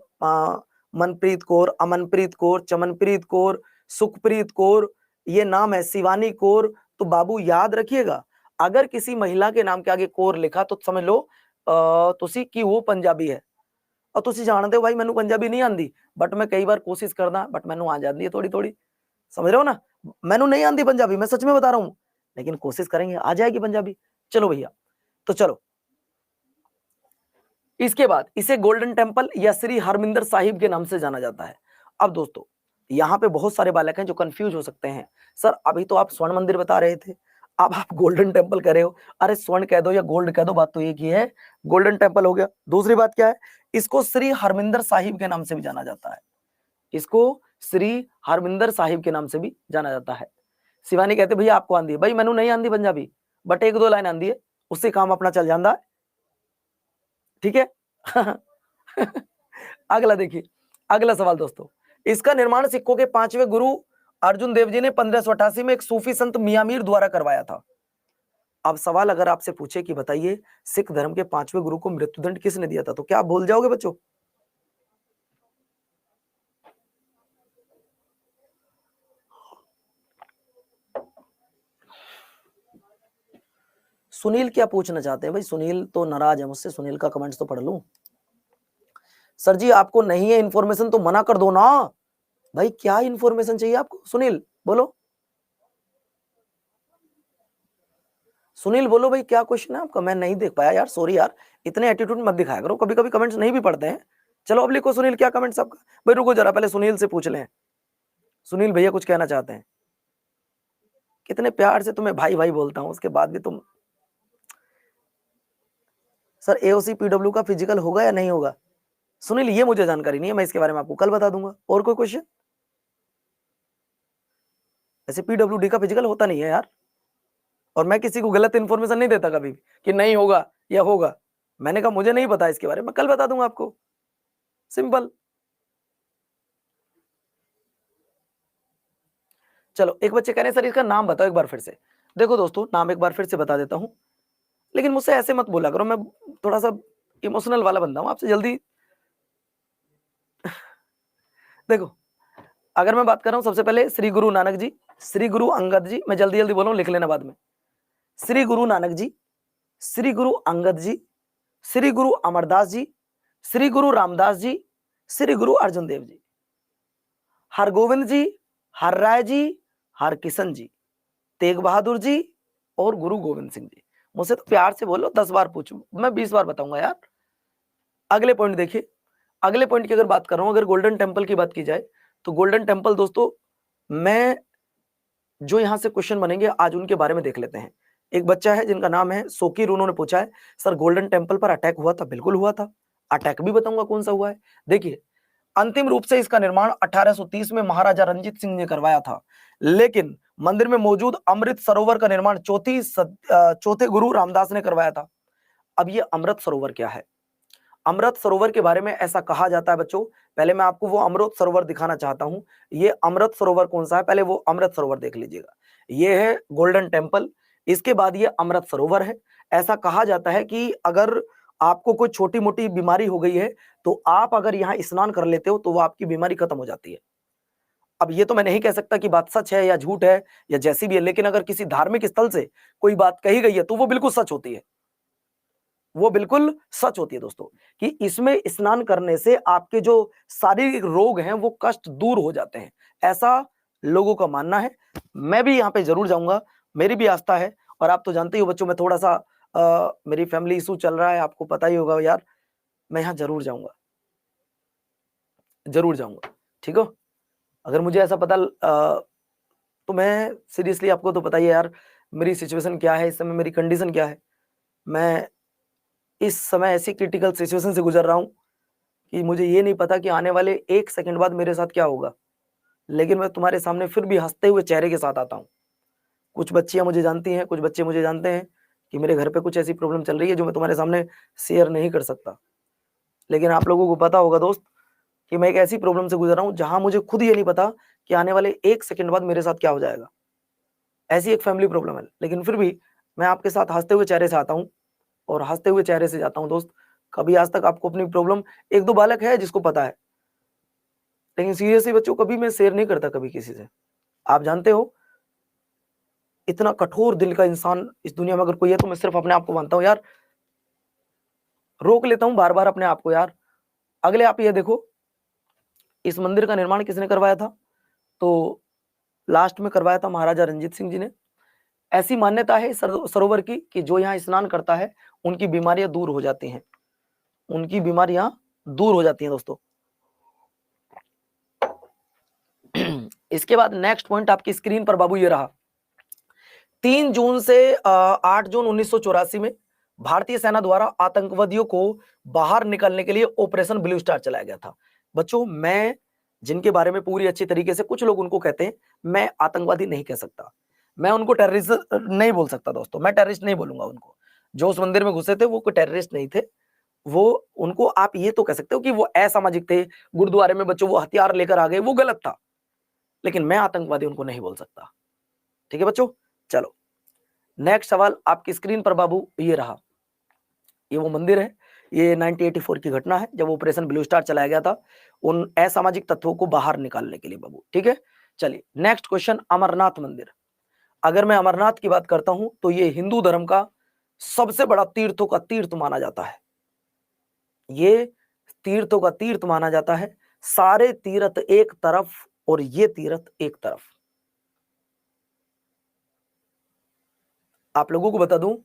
मनप्रीत कौर, अमनप्रीत कौर, चमनप्रीत कौर, सुखप्रीत कौर, ये नाम है शिवानी कौर। तो बाबू याद रखिएगा, अगर किसी महिला के नाम के आगे कौर लिखा तो समझ लो तुसी कि वो पंजाबी है। और तुसी जानते हो भाई मैनू पंजाबी नहीं आंदी, बट मैं कई बार कोशिश करदा, बट मैनू आ जाती है थोड़ी थोड़ी, समझ रहे हो ना? मैनू नहीं आंदी पंजाबी, मैं सच में बता रहा हूँ, लेकिन कोशिश करेंगे आ जाएगी पंजाबी। चलो भैया, तो चलो इसके बाद इसे गोल्डन टेम्पल या श्री हरमिंदर साहिब के नाम से जाना जाता है। अब दोस्तों यहाँ पे बहुत सारे बालक हैं जो कंफ्यूज हो सकते हैं, सर अभी तो आप स्वर्ण मंदिर बता रहे थे, अब आप गोल्डन टेम्पल कह रहे हो। अरे स्वर्ण कह दो या गोल्ड कह दो, बात तो एक ही है, गोल्डन टेम्पल हो गया। दूसरी बात क्या है, इसको श्री हरमिंदर साहिब के नाम से भी जाना जाता है, इसको श्री हरमिंदर साहिब के नाम से भी जाना जाता है। शिवानी कहते भैया आपको आंदी है, भाई मैनू नहीं आंदी पंजाबी, बट एक दो लाइन आंदी है, उससे काम अपना चल जाता है, ठीक है। अगला देखिए, अगला सवाल दोस्तों, इसका निर्माण सिखों के 5वें गुरु अर्जुन देव जी ने 1588 में एक सूफी संत मियां मीर द्वारा करवाया था। अब सवाल अगर आपसे पूछे कि बताइए सिख धर्म के 5वें गुरु को मृत्युदंड किसने दिया था, तो क्या आप भूल जाओगे बच्चों? सुनील क्या पूछना चाहते हैं भाई? सुनील तो नाराज है मुझसे, सुनील का कमेंट्स तो पढ़ लूं। सर जी आपको नहीं है इंफॉर्मेशन तो मना कर दो ना भाई, क्या इंफॉर्मेशन चाहिए आपको? सुनील बोलो, सुनील बोलो भाई, क्या क्वेश्चन है आपका? मैं नहीं देख पाया यार, सॉरी यार, इतने एटीट्यूड मत दिखाया करो, कभी कभी कमेंट्स नहीं भी पढ़ते हैं। चलो अब लिखो सुनील, क्या कमेंट्स आपका? भाई रुको जरा, पहले सुनील से पूछ लें, सुनील भैया कुछ कहना चाहते हैं। कितने प्यार से तुम्हें भाई भाई बोलता हूं, उसके बाद भी तुम। सर एओसी पीडब्ल्यू का फिजिकल होगा या नहीं होगा? सुनील ये मुझे जानकारी नहीं है, मैं इसके बारे में आपको कल बता दूंगा। और कोई क्वेश्चन? ऐसे पीडब्ल्यूडी का फिजिकल होता नहीं है यार, और मैं किसी को गलत इंफॉर्मेशन नहीं देता कभी कि नहीं होगा या होगा। मैंने कहा मुझे नहीं पता इसके बारे में, कल बता दूंगा आपको, सिंपल। चलो एक बच्चे कह रहे हैं सर इसका नाम बताओ एक बार फिर से। देखो दोस्तों, नाम एक बार फिर से बता देता हूं, लेकिन मुझसे ऐसे मत बोला करो, मैं थोड़ा सा इमोशनल वाला बंदा हूं, आपसे जल्दी। देखो अगर मैं बात कर रहा हूं, सबसे पहले श्री गुरु नानक जी, श्री गुरु अंगद जी, मैं जल्दी जल्दी बोल रहा हूं, लिख लेना बाद में। श्री गुरु नानक जी, श्री गुरु अंगद जी, श्री गुरु अमरदास जी, श्री गुरु रामदास जी, श्री गुरु अर्जुन देव जी, हरगोविंद जी, हर राय जी, हर किशन जी, तेग बहादुर जी और गुरु गोविंद सिंह जी। मुझसे तो प्यार से बोलो, 10 बार पूछो, मैं 20 बार बताऊंगा यार। अगले पॉइंट देखिए, अगले पॉइंट की अगर बात कर रहा हूं, अगर गोल्डन टेम्पल की बात की जाए, तो गोल्डन टेम्पल दोस्तों, मैं जो यहां से क्वेश्चन बनेंगे आज उनके बारे में देख लेते हैं। एक बच्चा है जिनका नाम है सोकीर, उन्होंने पूछा है सर गोल्डन टेम्पल पर अटैक हुआ था? बिल्कुल हुआ था, अटैक भी बताऊंगा कौन सा हुआ है। देखिए अंतिम रूप से इसका निर्माण 1830 में महाराजा रंजीत सिंह ने करवाया था, लेकिन मंदिर में मौजूद अमृत सरोवर का निर्माण चौथे गुरु रामदास ने करवाया था। अब ये अमृत सरोवर क्या है? अमृत सरोवर के बारे में ऐसा कहा जाता है बच्चों, पहले मैं आपको वो अमृत सरोवर दिखाना चाहता हूं। ये अमृत सरोवर कौन सा है, पहले वो अमृत सरोवर देख लीजिएगा। ये है गोल्डन टेम्पल, इसके बाद ये अमृत सरोवर है। ऐसा कहा जाता है कि अगर आपको कोई छोटी मोटी बीमारी हो गई है, तो आप अगर यहाँ स्नान कर लेते हो तो वो आपकी बीमारी खत्म हो जाती है। अब ये तो मैं नहीं कह सकता कि बात सच है या झूठ है या जैसी भी है, लेकिन अगर किसी धार्मिक स्थल से कोई बात कही गई है तो वो बिल्कुल सच होती है, वो बिल्कुल सच होती है दोस्तों, कि इसमें स्नान करने से आपके जो शारीरिक रोग हैं वो कष्ट दूर हो जाते हैं, ऐसा लोगों का मानना है। मैं भी यहाँ पे जरूर जाऊंगा, मेरी भी आस्था है। और आप तो जानते ही हो बच्चों, मैं थोड़ा सा मेरी फैमिली इशू चल रहा है, आपको पता ही होगा यार, मैं यहाँ जरूर जाऊंगा, जरूर जाऊंगा, ठीक हो। अगर मुझे ऐसा पता तो मैं सीरियसली, आपको तो पता ही है यार मेरी सिचुएशन क्या है इस समय, मेरी कंडीशन क्या है। मैं इस समय ऐसी क्रिटिकल सिचुएशन से गुजर रहा हूं कि मुझे ये नहीं पता कि आने वाले 1 सेकंड बाद मेरे साथ क्या होगा, लेकिन मैं तुम्हारे सामने फिर भी हंसते हुए चेहरे के साथ आता हूँ। कुछ बच्चियां मुझे जानती हैं, कुछ बच्चे मुझे जानते हैं कि मेरे घर पे कुछ ऐसी प्रॉब्लम चल रही है जो मैं तुम्हारे सामने शेयर नहीं कर सकता, लेकिन आप लोगों को पता होगा दोस्त कि मैं एक ऐसी प्रॉब्लम से गुजर रहा हूँ जहां मुझे खुद ये नहीं पता कि आने वाले 1 सेकंड बाद मेरे साथ क्या हो जाएगा। ऐसी एक फैमिली प्रॉब्लम है, लेकिन फिर भी मैं आपके साथ हंसते हुए चेहरे से आता हूँ और हंसते हुए चेहरे से जाता हूँ दोस्त। कभी आज तक आपको अपनी प्रॉब्लम, एक दो बालक है जिसको पता है, लेकिन सीरियसली बच्चों कभी मैं शेयर नहीं करता कभी किसी से। आप जानते हो इतना कठोर दिल का इंसान इस दुनिया में अगर कोई है तो मैं सिर्फ अपने आप को मानता हूँ यार, रोक लेता हूँ बार बार अपने आप को यार। अगले आप ये देखो, इस मंदिर का निर्माण किसने करवाया था? तो लास्ट में करवाया था महाराजा रंजीत सिंह जी ने। ऐसी मान्यता है इस सरोवर की कि जो यहाँ स्नान करता है उनकी बीमारियां दूर हो जाती हैं, उनकी बीमारियां दूर हो जाती हैं दोस्तों। इसके बाद नेक्स्ट पॉइंट आपकी स्क्रीन पर बाबू ये रहा। 3 जून से 8 जून 1984 में भारतीय सेना द्वारा आतंकवादियों को बाहर निकालने के लिए ऑपरेशन ब्लू स्टार चलाया गया था। बच्चों, मैं जिनके बारे में पूरी अच्छी तरीके से, कुछ लोग उनको कहते हैं, मैं आतंकवादी नहीं कह सकता, मैं उनको टेररिस्ट नहीं बोल सकता दोस्तों, मैं टेररिस्ट नहीं बोलूंगा उनको। जो उस मंदिर में घुसे थे वो कोई टेररिस्ट नहीं थे, वो उनको आप ये तो कह सकते हो कि वो असामाजिक थे, गुरुद्वारे में बच्चों वो हथियार लेकर आ गए, वो गलत था, लेकिन मैं आतंकवादी उनको नहीं बोल सकता। ठीक है बच्चों, चलो नेक्स्ट सवाल आपकी स्क्रीन पर बाबू ये रहा। ये वो मंदिर है, ये 1984 की घटना है जब ऑपरेशन ब्लू स्टार चलाया गया था उन असामाजिक तत्वों को बाहर निकालने के लिए बाबू। ठीक है, चलिए नेक्स्ट क्वेश्चन, अमरनाथ मंदिर। अगर मैं अमरनाथ की बात करता हूं तो ये हिंदू धर्म का सबसे बड़ा तीर्थों का तीर्थ माना जाता है। ये तीर्थों का तीर्थ माना जाता है, सारे तीर्थ एक तरफ और ये तीर्थ एक तरफ। आप लोगों को बता दूं,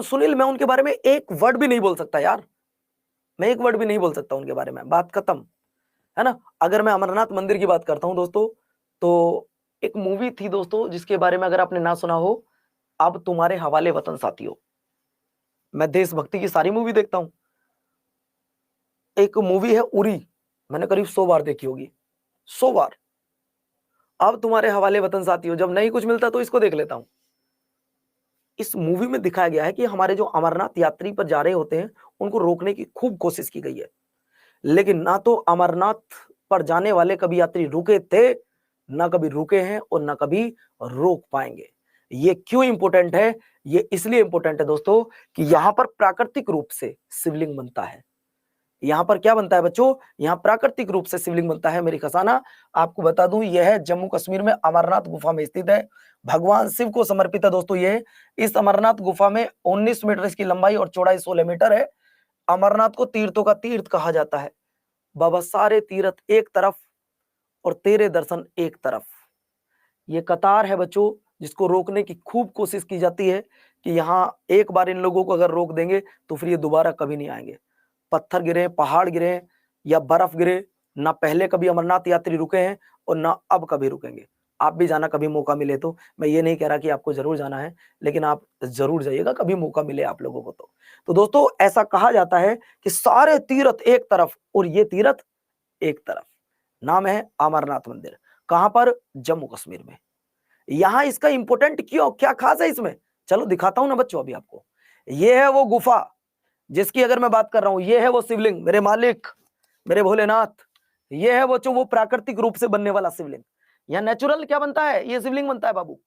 सुनील मैं उनके बारे में एक वर्ड भी नहीं बोल सकता यार, मैं एक वर्ड भी नहीं बोल सकता उनके बारे में, बात खत्म है ना। अगर मैं अमरनाथ मंदिर की बात करता हूं दोस्तों, तो एक मूवी थी दोस्तों जिसके बारे में अगर आपने ना सुना हो, अब तुम्हारे हवाले वतन साथियों। मैं देशभक्ति की सारी मूवी देखता हूं। एक मूवी है उरी, मैंने करीब 100 बार देखी होगी, 100 बार। अब तुम्हारे हवाले वतन साथियों, जब नहीं कुछ मिलता तो इसको देख लेता हूं। इस मूवी में दिखाया गया है कि हमारे जो अमरनाथ यात्री पर जा रहे होते हैं उनको रोकने की खूब कोशिश की गई है, लेकिन ना तो अमरनाथ पर जाने वाले कभी यात्री रुके थे, ना कभी रुके हैं और ना कभी रोक पाएंगे। ये क्यों इंपॉर्टेंट है? ये इसलिए इंपॉर्टेंट है दोस्तों कि यहां पर प्राकृतिक रूप से शिवलिंग बनता है। यहां पर क्या बनता है बच्चों? यहां प्राकृतिक रूप से शिवलिंग बनता है। मेरी खजाना आपको बता दूं, यह जम्मू कश्मीर में अमरनाथ गुफा में स्थित है, भगवान शिव को समर्पित है दोस्तों। ये इस अमरनाथ गुफा में 19 मीटर इसकी लंबाई और चौड़ाई 16 मीटर है। अमरनाथ को तीर्थों का तीर्थ कहा जाता है। बाबा सारे तीर्थ एक तरफ और तेरे दर्शन एक तरफ। ये कतार है बच्चों जिसको रोकने की खूब कोशिश की जाती है कि यहाँ एक बार इन लोगों को अगर रोक देंगे तो फिर ये दोबारा कभी नहीं आएंगे। पत्थर गिरे, पहाड़ गिरे या बर्फ गिरे, ना पहले कभी अमरनाथ यात्री रुके हैं और ना अब कभी रुकेंगे। आप भी जाना कभी मौका मिले तो, मैं ये नहीं कह रहा कि आपको जरूर जाना है, लेकिन आप जरूर जाइएगा कभी मौका मिले आप लोगों को तो दोस्तों ऐसा कहा जाता है कि सारे तीर्थ एक तरफ और ये तीर्थ एक तरफ। नाम है अमरनाथ मंदिर। कहां पर? जम्मू कश्मीर में। यहां इसका इंपोर्टेंट क्यों, क्या खास है इसमें? चलो दिखाता हूं ना बच्चों अभी आपको। ये है वो गुफा जिसकी अगर मैं बात कर रहा हूं, ये है वो शिवलिंग, मेरे मालिक, मेरे भोलेनाथ। ये है वो प्राकृतिक रूप से बनने वाला शिवलिंग। यहाँ नेचुरल क्या बनता है? ये शिवलिंग बनता है बाबू,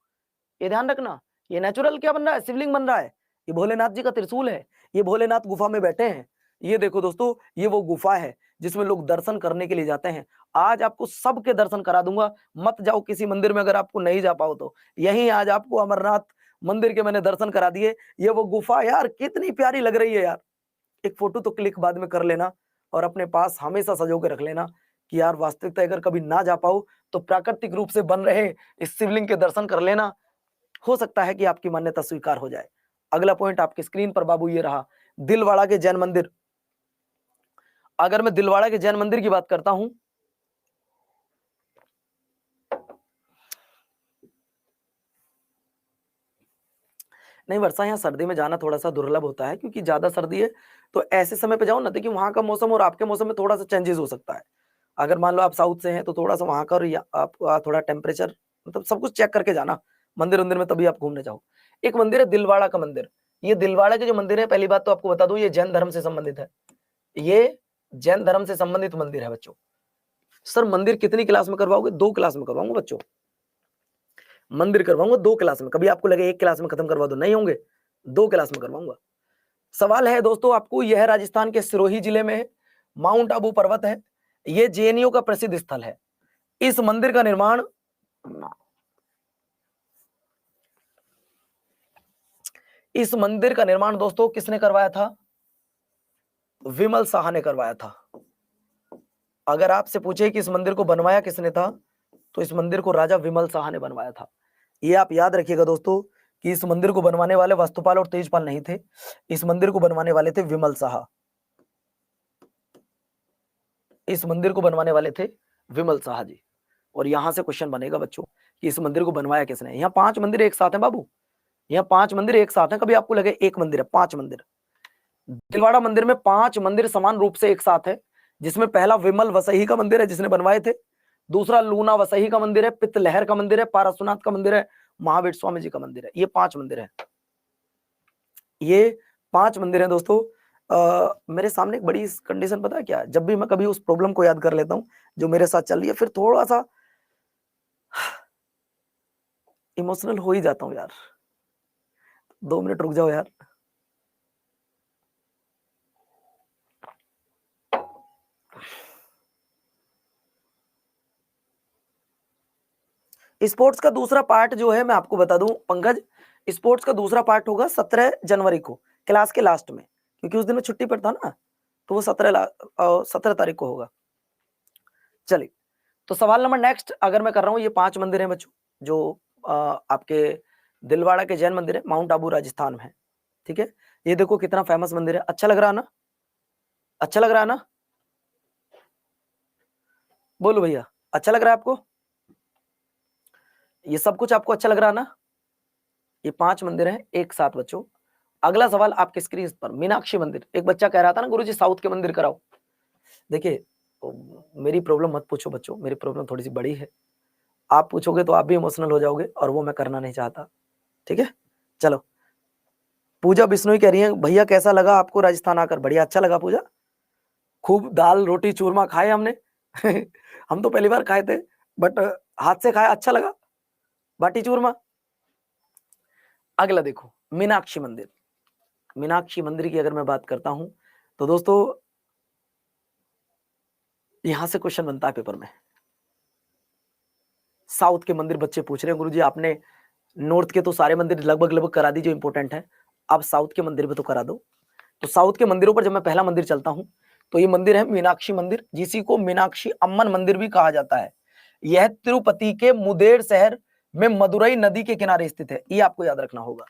ये ध्यान रखना। ये नेचुरल क्या बन रहा है? शिवलिंग बन रहा है। ये भोलेनाथ जी का त्रिशूल है। ये भोलेनाथ गुफा में बैठे हैं। ये देखो दोस्तों, ये वो गुफा है जिसमें लोग दर्शन करने के लिए जाते हैं। आज आपको सबके दर्शन करा दूंगा, मत जाओ किसी मंदिर में अगर आपको नहीं जा पाओ तो। यहीं आज आपको अमरनाथ मंदिर के मैंने दर्शन करा दिए। ये वो गुफा यार कितनी प्यारी लग रही है यार। एक फोटो तो क्लिक बाद में कर लेना और अपने पास हमेशा सजो के रख लेना कि यार वास्तविकता अगर कभी ना जा पाओ तो प्राकृतिक रूप से बन रहे इस शिवलिंग के दर्शन कर लेना, हो सकता है कि आपकी मान्यता स्वीकार हो जाए। अगला पॉइंट आपकी स्क्रीन पर बाबू ये रहा, दिलवाड़ा के जैन मंदिर। अगर मैं दिलवाड़ा के जैन मंदिर की बात करता हूं, नहीं वर्षा, यहाँ सर्दी में जाना थोड़ा सा दुर्लभ होता है क्योंकि ज्यादा सर्दी है, तो ऐसे समय पे जाओ ना, देखिए वहां का मौसम और आपके मौसम में थोड़ा सा चेंजेस हो सकता है। अगर मान लो आप साउथ से हैं तो थोड़ा सा वहां का और आप थोड़ा टेम्परेचर, मतलब सब कुछ चेक करके जाना मंदिर मंदिर में, तभी आप घूमने जाओ। एक मंदिर है दिलवाड़ा का मंदिर। ये दिलवाड़ा के जो मंदिर है, पहली बात तो आपको बता दूं, ये जैन धर्म से संबंधित है। ये जैन धर्म से संबंधित मंदिर है बच्चों। सर मंदिर कितनी क्लास में करवाओगे? 2 क्लास में करवाऊंगा बच्चों। मंदिर करवाऊंगा 2 क्लास में। कभी आपको लगे 1 क्लास में खत्म करवा दो, नहीं होंगे, 2 क्लास में करवाऊंगा। सवाल है दोस्तों आपको, यह राजस्थान के सिरोही जिले में है, माउंट आबू पर्वत है, ये जेएनयू का प्रसिद्ध स्थल है। इस मंदिर का निर्माण दोस्तों किसने करवाया था? विमल शाह ने करवाया था। अगर आपसे पूछे कि इस मंदिर को बनवाया किसने था, तो इस मंदिर को राजा विमल शाह ने बनवाया था। ये आप याद रखिएगा दोस्तों कि इस मंदिर को बनवाने वाले वस्तुपाल और तेजपाल नहीं थे, इस मंदिर को बनवाने वाले थे विमल शाह। इस मंदिर को बनवाने वाले थे विमल शाह जी। और यहां से क्वेश्चन बनेगा बच्चों कि इस मंदिर को बनवाया किसने। यहाँ 5 मंदिर एक साथ हैं बाबू, यहाँ 5 मंदिर एक साथ हैं। कभी आपको लगे एक मंदिर है, 5 मंदिर। दिलवाड़ा मंदिर में 5 मंदिर समान रूप से एक साथ है, जिसमें पहला विमल वसई का मंदिर है जिसने बनवाए थे, दूसरा लूना वसई का मंदिर है, पित्तलहर का मंदिर है, पारसुनाथ का मंदिर है, महावीर स्वामी जी का मंदिर है। ये 5 मंदिर है, ये 5 मंदिर है दोस्तों। मेरे सामने एक बड़ी कंडीशन पता है क्या, जब भी मैं कभी उस प्रॉब्लम को याद कर लेता हूं जो मेरे साथ चल रही है, फिर थोड़ा सा इमोशनल हो ही जाता हूं यार। 2 मिनट रुक जाओ यार। स्पोर्ट्स का दूसरा पार्ट जो है मैं आपको बता दूं पंकज, स्पोर्ट्स का दूसरा पार्ट होगा 17 जनवरी को क्लास के लास्ट में, क्योंकि उस दिन मैं छुट्टी पर था ना, तो वो 17 तारीख को होगा। चलिए, तो सवाल नंबर नेक्स्ट अगर मैं कर रहा हूं, ये 5 मंदिर हैं बच्चों जो आपके दिलवाड़ा के जैन मंदिर है, माउंट आबू राजस्थान में है। ठीक है, ये देखो कितना फेमस मंदिर है। अच्छा लग रहा है ना, अच्छा लग रहा है ना, बोलो भैया अच्छा लग रहा है आपको, ये सब कुछ आपको अच्छा लग रहा है ना। ये 5 मंदिर हैं एक साथ बच्चों। अगला सवाल आपके स्क्रीन पर, मीनाक्षी मंदिर। एक बच्चा कह रहा था ना गुरुजी साउथ के मंदिर कराओ। देखिए, मेरी प्रॉब्लम मत पूछो बच्चों, मेरी प्रॉब्लम थोड़ी सी बड़ी है। आप पूछोगे तो आप भी इमोशनल हो जाओगे, और वो मैं करना नहीं चाहता। ठीक है, चलो। पूजा बिश्नोई कह रही है भैया कैसा लगा आपको राजस्थान आकर। बढ़िया, अच्छा लगा पूजा, खूब दाल रोटी चूरमा खाए हमने हम तो पहली बार खाए थे, बट हाथ से खाया, अच्छा लगा बाटी चूरमा। अगला देखो, मीनाक्षी मंदिर। मीनाक्षी मंदिर की अगर मैं बात करता हूं तो दोस्तों यहां से क्वेश्चन बनता है पेपर में। साउथ के मंदिर बच्चे पूछ रहे हैं गुरुजी आपने नॉर्थ के तो सारे मंदिर लगभग लगभग करा दी जो इंपॉर्टेंट है, अब साउथ के मंदिर भी तो करा दो। तो साउथ के मंदिरों पर जब मैं पहला मंदिर चलता हूं तो ये मंदिर है मीनाक्षी मंदिर, जिसी को मीनाक्षी अम्मन मंदिर भी कहा जाता है। यह तिरुपति के मुदेर शहर में मदुरई नदी के किनारे स्थित है, ये आपको याद रखना होगा।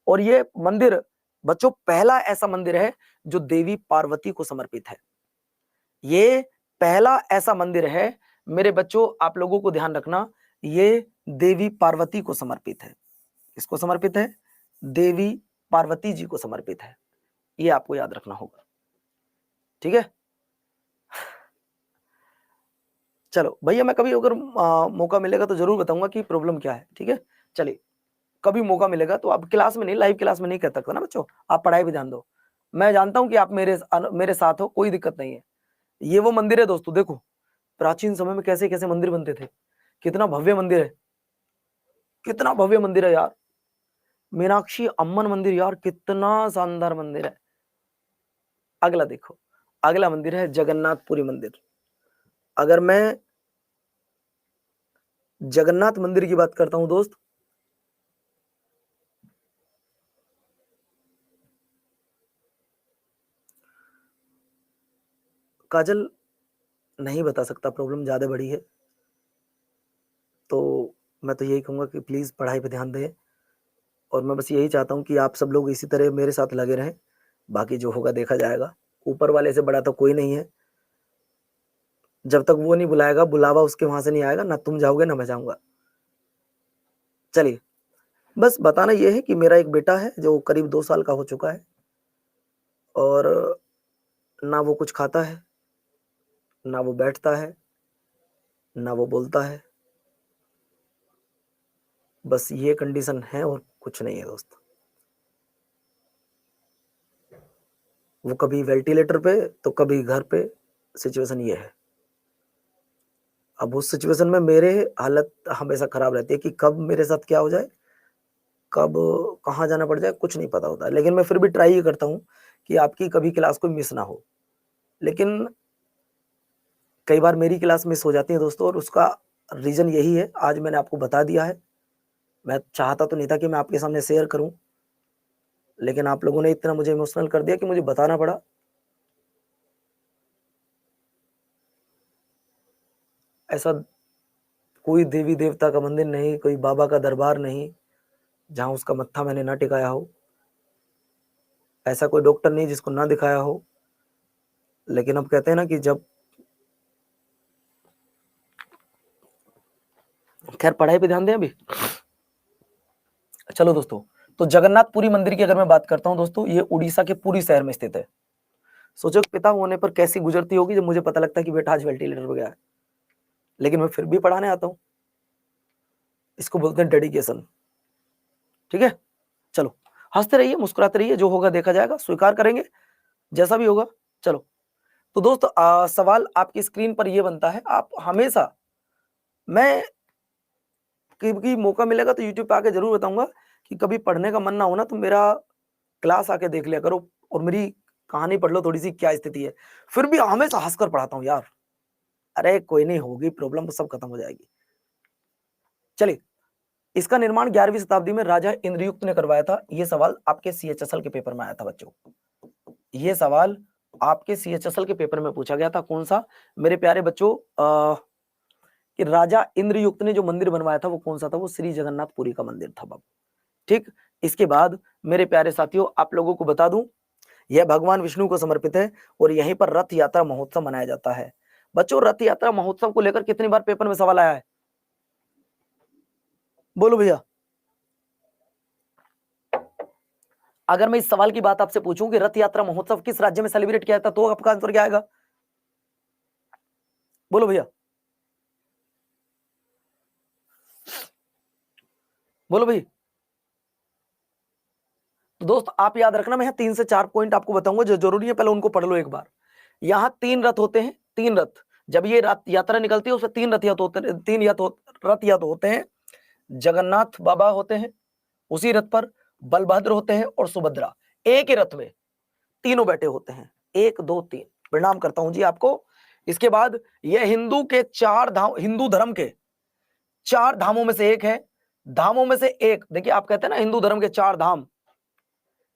और ये मंदिर बच्चों पहला ऐसा मंदिर है जो देवी पार्वती को समर्पित है। ये पहला ऐसा मंदिर है मेरे बच्चों, आप लोगों को ध्यान रखना, ये देवी पार्वती को समर्पित है। किसको समर्पित है? देवी पार्वती जी को समर्पित है, ये आपको याद रखना होगा। ठीक है, चलो भैया मैं कभी अगर मौका मिलेगा तो जरूर बताऊंगा कि प्रॉब्लम क्या है। ठीक है, चलिए, कभी मौका मिलेगा तो आप क्लास में नहीं, लाइव क्लास में नहीं कह सकता ना बच्चों, आप पढ़ाई भी ध्यान दो। मैं जानता हूं कि आप मेरे साथ हो, कोई दिक्कत नहीं है। ये वो मंदिर है दोस्तों, देखो प्राचीन समय में कैसे कैसे मंदिर बनते थे, कितना भव्य मंदिर है, कितना भव्य मंदिर है यार। मीनाक्षी अम्मन मंदिर यार कितना शानदार मंदिर है। अगला देखो, अगला मंदिर है जगन्नाथपुरी मंदिर। अगर मैं जगन्नाथ मंदिर की बात करता हूं दोस्त, काजल नहीं बता सकता, प्रॉब्लम ज्यादा बड़ी है। तो मैं तो यही कहूंगा कि प्लीज पढ़ाई पे ध्यान दें, और मैं बस यही चाहता हूं कि आप सब लोग इसी तरह मेरे साथ लगे रहें। बाकी जो होगा देखा जाएगा, ऊपर वाले से बड़ा तो कोई नहीं है। जब तक वो नहीं बुलाएगा, बुलावा उसके वहां से नहीं आएगा, ना तुम जाओगे ना मैं जाऊंगा। चलिए, बस बताना ये है कि मेरा एक बेटा है जो करीब 2 साल का हो चुका है, और ना वो कुछ खाता है, ना वो बैठता है, ना वो बोलता है। बस ये कंडीशन है और कुछ नहीं है दोस्त। वो कभी वेंटिलेटर पे तो कभी घर पे, सिचुएशन ये है। अब उस सिचुएशन में मेरे हालत हमेशा खराब रहती है कि कब मेरे साथ क्या हो जाए, कब कहाँ जाना पड़ जाए, कुछ नहीं पता होता। लेकिन मैं फिर भी ट्राई ये करता हूँ कि आपकी कभी क्लास कोई मिस ना हो। लेकिन कई बार मेरी क्लास मिस हो जाती है दोस्तों, और उसका रीजन यही है, आज मैंने आपको बता दिया है। मैं चाहता तो नहीं था कि मैं आपके सामने शेयर करूं, लेकिन आप लोगों ने इतना मुझे इमोशनल कर दिया कि मुझे बताना पड़ा। ऐसा कोई देवी देवता का मंदिर नहीं, कोई बाबा का दरबार नहीं जहां उसका मत्था मैंने ना टिकाया हो, ऐसा कोई डॉक्टर नहीं जिसको ना दिखाया हो। लेकिन अब कहते हैं ना कि जब खैर पढ़ाई पे ध्यान दें अभी। चलो दोस्तों, तो जगन्नाथपुरी मंदिर की अगर मैं बात करता हूं दोस्तों, ये उड़ीसा के पुरी शहर में स्थित है। सोचो पिता होने पर कैसी गुजरती होगी जब मुझे पता लगता है कि बेटा आज वेंटिलेटर पे गया है, लेकिन मैं फिर भी पढ़ाने आता हूं। इसको बोलते हैं डेडिकेशन। ठीक है, चलो हंसते रहिए, मुस्कुराते रहिए, जो होगा देखा जाएगा, स्वीकार करेंगे जैसा भी होगा। चलो, तो दोस्त सवाल आपकी स्क्रीन पर ये बनता है, आप हमेशा, मैं कभी मौका मिलेगा तो यूट्यूब पे आके जरूर बताऊंगा कि कभी पढ़ने का मन ना हो ना तो मेरा क्लास आके देख लिया करो और मेरी कहानी पढ़ लो थोड़ी सी क्या स्थिति है। फिर भी हमेशा हंसकर पढ़ाता हूँ यार। अरे कोई नहीं, होगी प्रॉब्लम तो सब खत्म हो जाएगी। चलिए, इसका निर्माण 11वीं शताब्दी में राजा इंद्रयुक्त ने करवाया था। ये सवाल आपके सीएचएसएल के पेपर में आया था बच्चों। ये सवाल आपके सीएचएसएल के पेपर में पूछा गया था। कौन सा मेरे प्यारे बच्चों? कि राजा इंद्रयुक्त ने जो मंदिर बनवाया था वो कौन सा था? वो श्री जगन्नाथपुरी का मंदिर था बाबू। ठीक, इसके बाद मेरे प्यारे साथियों, आप लोगों को बता दूं, यह भगवान विष्णु को समर्पित है और यहीं पर रथ यात्रा महोत्सव मनाया जाता है। बच्चों, रथ यात्रा महोत्सव को लेकर कितनी बार पेपर में सवाल आया है? बोलो भैया। अगर मैं इस सवाल की बात आपसे पूछूं कि रथ यात्रा महोत्सव किस राज्य में सेलिब्रेट किया था, तो आपका आंसर क्या आएगा? बोलो भैया, बोलो भाई। तो दोस्त आप याद रखना, मैं 3 से 4 पॉइंट आपको बताऊंगा जो जरूरी है, पहले उनको पढ़ लो एक बार। यहाँ 3 रथ होते हैं, 3 रथ। जब ये रथ यात्रा निकलती है उसमें 3 रथ यात्रा होते हैं, 3 रथ यात्रा होते हैं। जगन्नाथ बाबा होते हैं उसी रथ पर, बलभद्र होते हैं और सुभद्रा। एक ही रथ में तीनों बैठे होते हैं, 1 2 3। प्रणाम करता हूं जी आपको। इसके बाद यह हिंदू के 4 धाम, हिंदू धर्म के 4 धामों में से एक है। धामों में से एक, देखिए आप कहते हैं ना हिंदू धर्म के 4 धाम,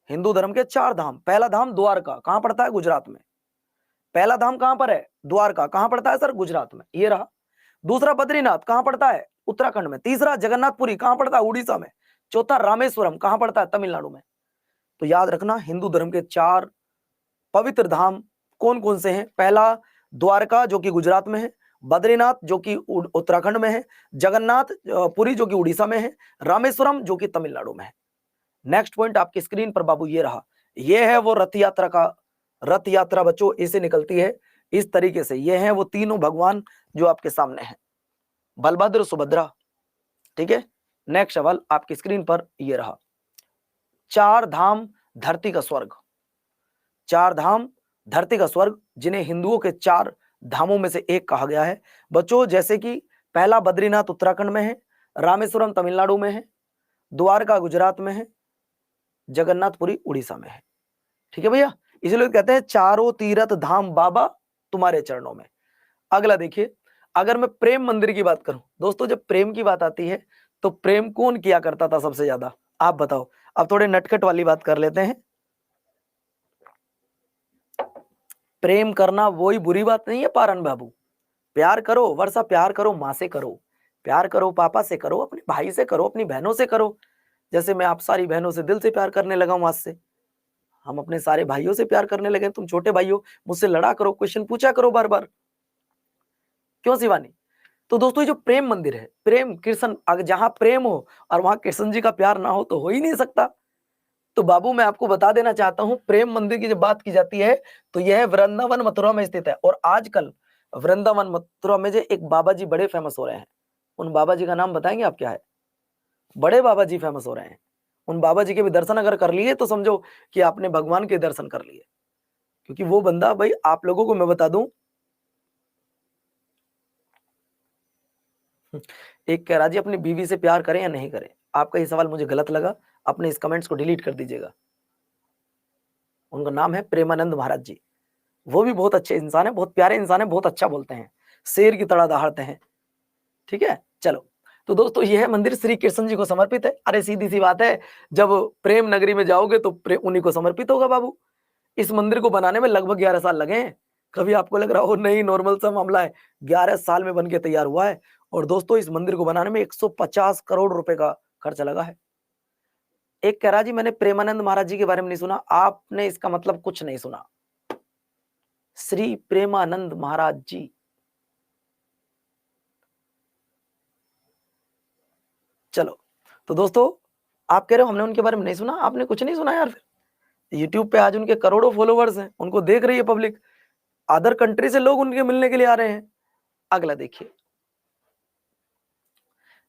हिंदू धर्म के 4 धाम। पहला धाम द्वारका, कहां पड़ता है? गुजरात में। पहला धाम कहां पर है? द्वारका, कहां पड़ता है सर? गुजरात में, ये रहा। दूसरा बद्रीनाथ, कहां पड़ता है? उत्तराखंड में। तीसरा जगन्नाथपुरी, कहां पड़ता है? उड़ीसा में। चौथा रामेश्वरम, कहां पड़ता है? तमिलनाडु में। तो याद रखना, हिंदू धर्म के 4 पवित्र धाम कौन कौन से हैं? पहला द्वारका जो कि गुजरात में है, बद्रीनाथ जो कि उत्तराखंड में है, जगन्नाथ पुरी जो कि उड़ीसा में है, रामेश्वरम जो कि तमिलनाडु में है। नेक्स्ट पॉइंट आपकी स्क्रीन पर बाबू ये रहा। ये है वो रथ यात्रा का, रथ यात्रा बच्चों इसे निकलती है इस तरीके से। ये हैं वो तीनों भगवान जो आपके सामने हैं, बलभद्र सुभद्रा। ठीक है, नेक्स्ट सवाल आपकी स्क्रीन पर ये रहा। 4 धाम धरती का स्वर्ग, 4 धाम धरती का स्वर्ग जिन्हें हिंदुओं के 4 धामों में से एक कहा गया है बच्चों। जैसे कि पहला बद्रीनाथ उत्तराखंड में है, रामेश्वरम तमिलनाडु में है, द्वारका गुजरात में है, जगन्नाथपुरी उड़ीसा में है। ठीक है भैया, इसलिए कहते हैं चारों तीर्थ धाम बाबा तुम्हारे चरणों में। अगला देखिए, अगर मैं प्रेम मंदिर की बात करूं दोस्तों, जब प्रेम की बात आती है तो प्रेम कौन किया करता था सबसे ज्यादा? आप बताओ। अब थोड़े नटखट वाली बात कर लेते हैं। प्रेम करना वही बुरी बात नहीं है पारन बाबू। प्यार करो वर्षा, प्यार करो माँ से करो, प्यार करो पापा से करो, अपने भाई से करो, अपनी बहनों से करो। जैसे मैं आप सारी बहनों से दिल से प्यार करने लगा हूं आज से। हम अपने सारे भाइयों से प्यार करने लगे। तुम छोटे भाई हो, मुझसे लड़ा करो, क्वेश्चन पूछा करो बार बार। क्यों शिवानी? तो दोस्तों ये जो प्रेम मंदिर है, प्रेम कृष्ण, अगर जहां प्रेम हो और वहां कृष्ण जी का प्यार ना हो तो हो ही नहीं सकता। तो बाबू मैं आपको बता देना चाहता हूं, प्रेम मंदिर की जब बात की जाती है तो यह वृंदावन मथुरा में स्थित है। और आजकल वृंदावन मथुरा में जो एक बाबा जी बड़े फेमस हो रहे हैं, उन बाबा जी का नाम बताएंगे आप क्या है? बड़े बाबा जी फेमस हो रहे हैं। उन बाबा जी के भी दर्शन अगर कर लिए तो समझो कि आपने भगवान के दर्शन कर लिए। क्योंकि वो बंदा, भाई आप लोगों को मैं बता दूं, एक कह रहा जी अपनी बीवी से प्यार करें या नहीं करें। आपका ये सवाल मुझे गलत लगा, अपने इस कमेंट्स को डिलीट कर दीजिएगा। उनका नाम है प्रेमानंद महाराज जी। वो भी बहुत अच्छे इंसान है, बहुत प्यारे इंसान है, बहुत अच्छा बोलते हैं, शेर की तरह दहाड़ते हैं। ठीक है, चलो। तो दोस्तों यह मंदिर श्री कृष्ण जी को समर्पित है। अरे सीधी सी बात है, जब प्रेम नगरी में जाओगे तो प्रेम उन्हीं को समर्पित होगा बाबू। इस मंदिर को बनाने में लगभग 11 साल लगे हैं। कभी आपको लग रहा हो नहीं नॉर्मल सा मामला है, 11 साल में बन के तैयार हुआ है। और दोस्तों इस मंदिर को बनाने में 150 करोड़ रुपए का खर्च लगा है। एक कह रहा जी मैंने प्रेमानंद महाराज जी के बारे में नहीं सुना। आपने इसका मतलब कुछ नहीं सुना। श्री प्रेमानंद महाराज जी, चलो, तो दोस्तों आप कह रहे हो हमने उनके बारे में नहीं सुना, आपने कुछ नहीं सुना यार। फिर यूट्यूब पे आज उनके करोड़ों फॉलोवर्स हैं, उनको देख रही है पब्लिक, अदर कंट्री से लोग उनके मिलने के लिए आ रहे हैं। अगला देखिए,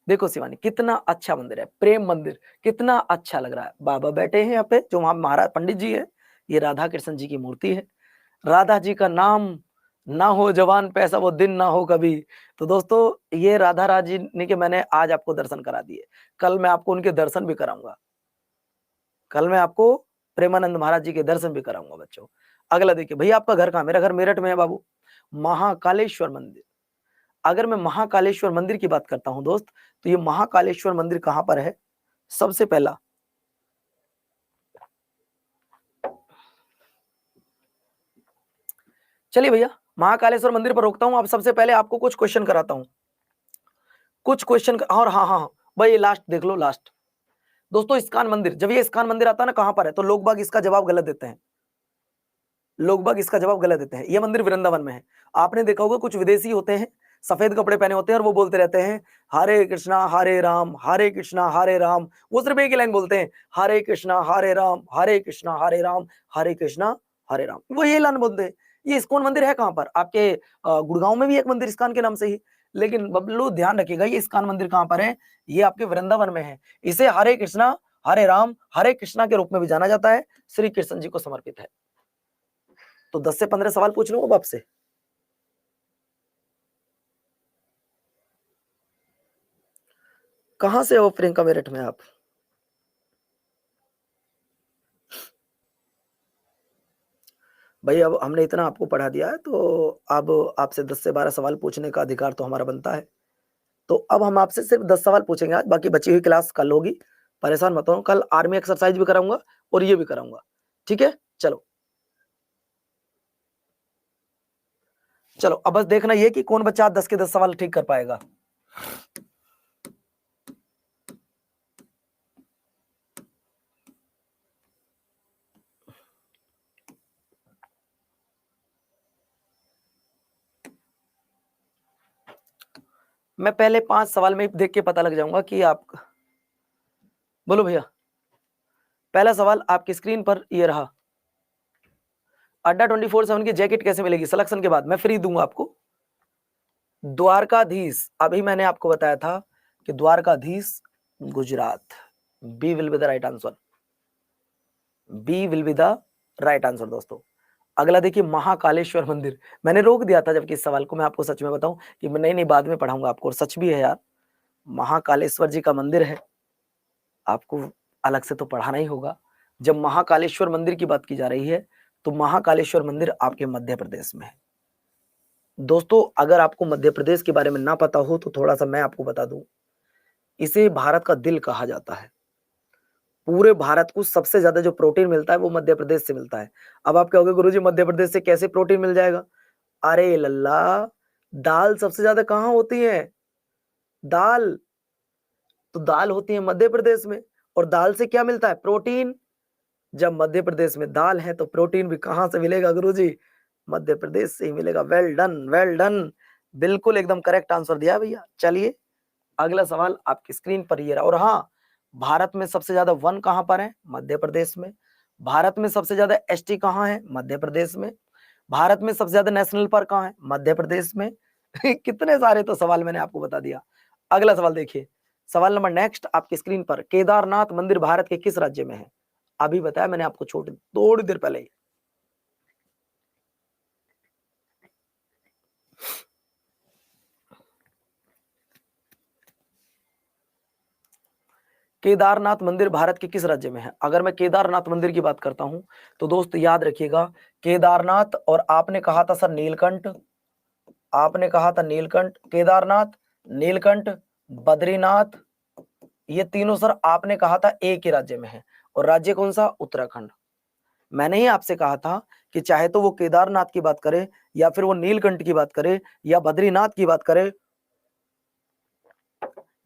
देखो शिवानी कितना अच्छा मंदिर है, प्रेम मंदिर, कितना अच्छा लग रहा है। बाबा बैठे हैं यहाँ पे, जो वहां महाराज पंडित जी है, ये राधा कृष्ण जी की मूर्ति है। राधा जी का नाम ना हो जवान पैसा वो दिन ना हो कभी। तो दोस्तों ये राधा रानी के मैंने आज आपको दर्शन करा दिए, कल मैं आपको उनके दर्शन भी कराऊंगा, कल मैं आपको प्रेमानंद महाराज जी के दर्शन भी कराऊंगा बच्चों। अगला देखिए भैया, आपका घर कहाँ? मेरा घर मेरठ में है बाबू, महाकालेश्वर मंदिर। अगर मैं महाकालेश्वर मंदिर की बात करता हूं दोस्त, तो ये महाकालेश्वर मंदिर कहां पर है? सबसे पहला चलिए भैया महाकालेश्वर मंदिर पर रोकता हूं। अब सबसे पहले आपको कुछ क्वेश्चन कराता हूं, कुछ क्वेश्चन। और हाँ हाँ हाँ भाई, ये लास्ट देख लो, लास्ट दोस्तों, इस्कॉन मंदिर। जब ये इस्कॉन मंदिर आता है ना, कहां पर है? तो लोग बाग इसका जवाब गलत देते हैं, लोग बाग इसका जवाब गलत देते हैं। ये मंदिर वृंदावन में है। आपने देखा होगा कुछ विदेशी होते हैं, सफेद कपड़े पहने होते हैं, और वो बोलते रहते हैं हरे कृष्णा हरे राम, हरे कृष्णा हरे राम। वो सिर्फ एक ही लाइन बोलते हैं, हरे कृष्णा हरे राम, हरे कृष्णा हरे राम, हरे कृष्णा हरे राम, वो ये लाइन बोलते हैं। ये इस्कॉन मंदिर है कहां पर? आपके गुड़गांव में भी एक मंदिर इस्कॉन के नाम से ही, लेकिन बबलू ध्यान रखिएगा, ये इस्कॉन मंदिर कहां पर है? ये आपके वृंदावन में है। इसे हरे कृष्णा हरे राम हरे कृष्णा के रूप में भी जाना जाता है, श्री कृष्ण जी को समर्पित है। तो 10 से 15 सवाल पूछ लूं अब आपसे। कहां से हो प्रियंका मेरठ में आप? भाई अब हमने इतना आपको पढ़ा दिया है, तो अब आपसे 10 से 12 सवाल पूछने का अधिकार तो हमारा बनता है। तो अब हम आपसे सिर्फ 10 सवाल पूछेंगे आज, बाकी बची हुई क्लास कल होगी। परेशान मत हो, कल आर्मी एक्सरसाइज भी कराऊंगा और ये भी कराऊंगा, ठीक है? चलो चलो, अब बस देखना ये कि कौन बच्चा 10 के 10 सवाल ठीक कर पाएगा। मैं पहले 5 सवाल में देख के पता लग जाऊंगा कि आप, बोलो भैया। पहला सवाल आपकी स्क्रीन पर ये रहा, अड्डा 24/7 की जैकेट कैसे मिलेगी? सिलेक्शन के बाद मैं फ्री दूंगा आपको। द्वारकाधीश, अभी मैंने आपको बताया था कि Dwarkadhish Gujarat, B will be the right answer, B will be the right answer दोस्तों। अगला देखिए, महाकालेश्वर मंदिर। मैंने रोक दिया था जबकि इस सवाल को, मैं आपको सच में बताऊं कि मैं नहीं बाद में पढ़ाऊंगा आपको, और सच भी है यार, महाकालेश्वर जी का मंदिर है, आपको अलग से तो पढ़ाना ही होगा। जब महाकालेश्वर मंदिर की बात की जा रही है, तो महाकालेश्वर मंदिर आपके मध्य प्रदेश में है दोस्तों। अगर आपको मध्य प्रदेश के बारे में ना पता हो तो थोड़ा सा मैं आपको बता दूं, इसे भारत का दिल कहा जाता है। पूरे भारत को सबसे ज्यादा जो प्रोटीन मिलता है वो मध्य प्रदेश से मिलता है। अब आप कहोगे गुरुजी मध्य प्रदेश से कैसे प्रोटीन मिल जाएगा? अरे लल्ला, दाल सबसे ज्यादा कहाँ होती है? दाल, तो दाल होती है मध्य प्रदेश में, और दाल से क्या मिलता है? प्रोटीन। जब मध्य प्रदेश में दाल है तो प्रोटीन भी कहां से मिलेगा गुरुजी? मध्य प्रदेश से ही मिलेगा। वेल डन, वेल डन, बिल्कुल एकदम करेक्ट आंसर दिया भैया। चलिए अगला सवाल आपकी स्क्रीन पर ये रहा। और हाँ, भारत में सबसे ज्यादा वन कहां पर है? मध्य प्रदेश में। भारत में सबसे ज्यादा एसटी कहां है? मध्य प्रदेश में। भारत में सबसे ज्यादा नेशनल पार्क कहां है? मध्य प्रदेश में। कितने सारे तो सवाल मैंने आपको बता दिया। अगला सवाल देखिए, सवाल नंबर नेक्स्ट आपकी स्क्रीन पर, केदारनाथ मंदिर भारत के किस राज्य में है? अभी बताया मैंने आपको छोटी थोड़ी देर पहले ही। केदारनाथ मंदिर भारत के किस राज्य में है? अगर मैं केदारनाथ मंदिर की बात करता हूं तो दोस्त याद रखिएगा, केदारनाथ, और आपने कहा था सर नीलकंठ, आपने कहा था नीलकंठ, केदारनाथ, नीलकंठ, बद्रीनाथ, ये तीनों सर आपने कहा था एक ही राज्य में है। और राज्य कौन सा? उत्तराखंड। मैंने ही आपसे कहा था कि चाहे तो वो केदारनाथ की बात करे, या फिर वो नीलकंठ की बात करे, या बद्रीनाथ की बात करे,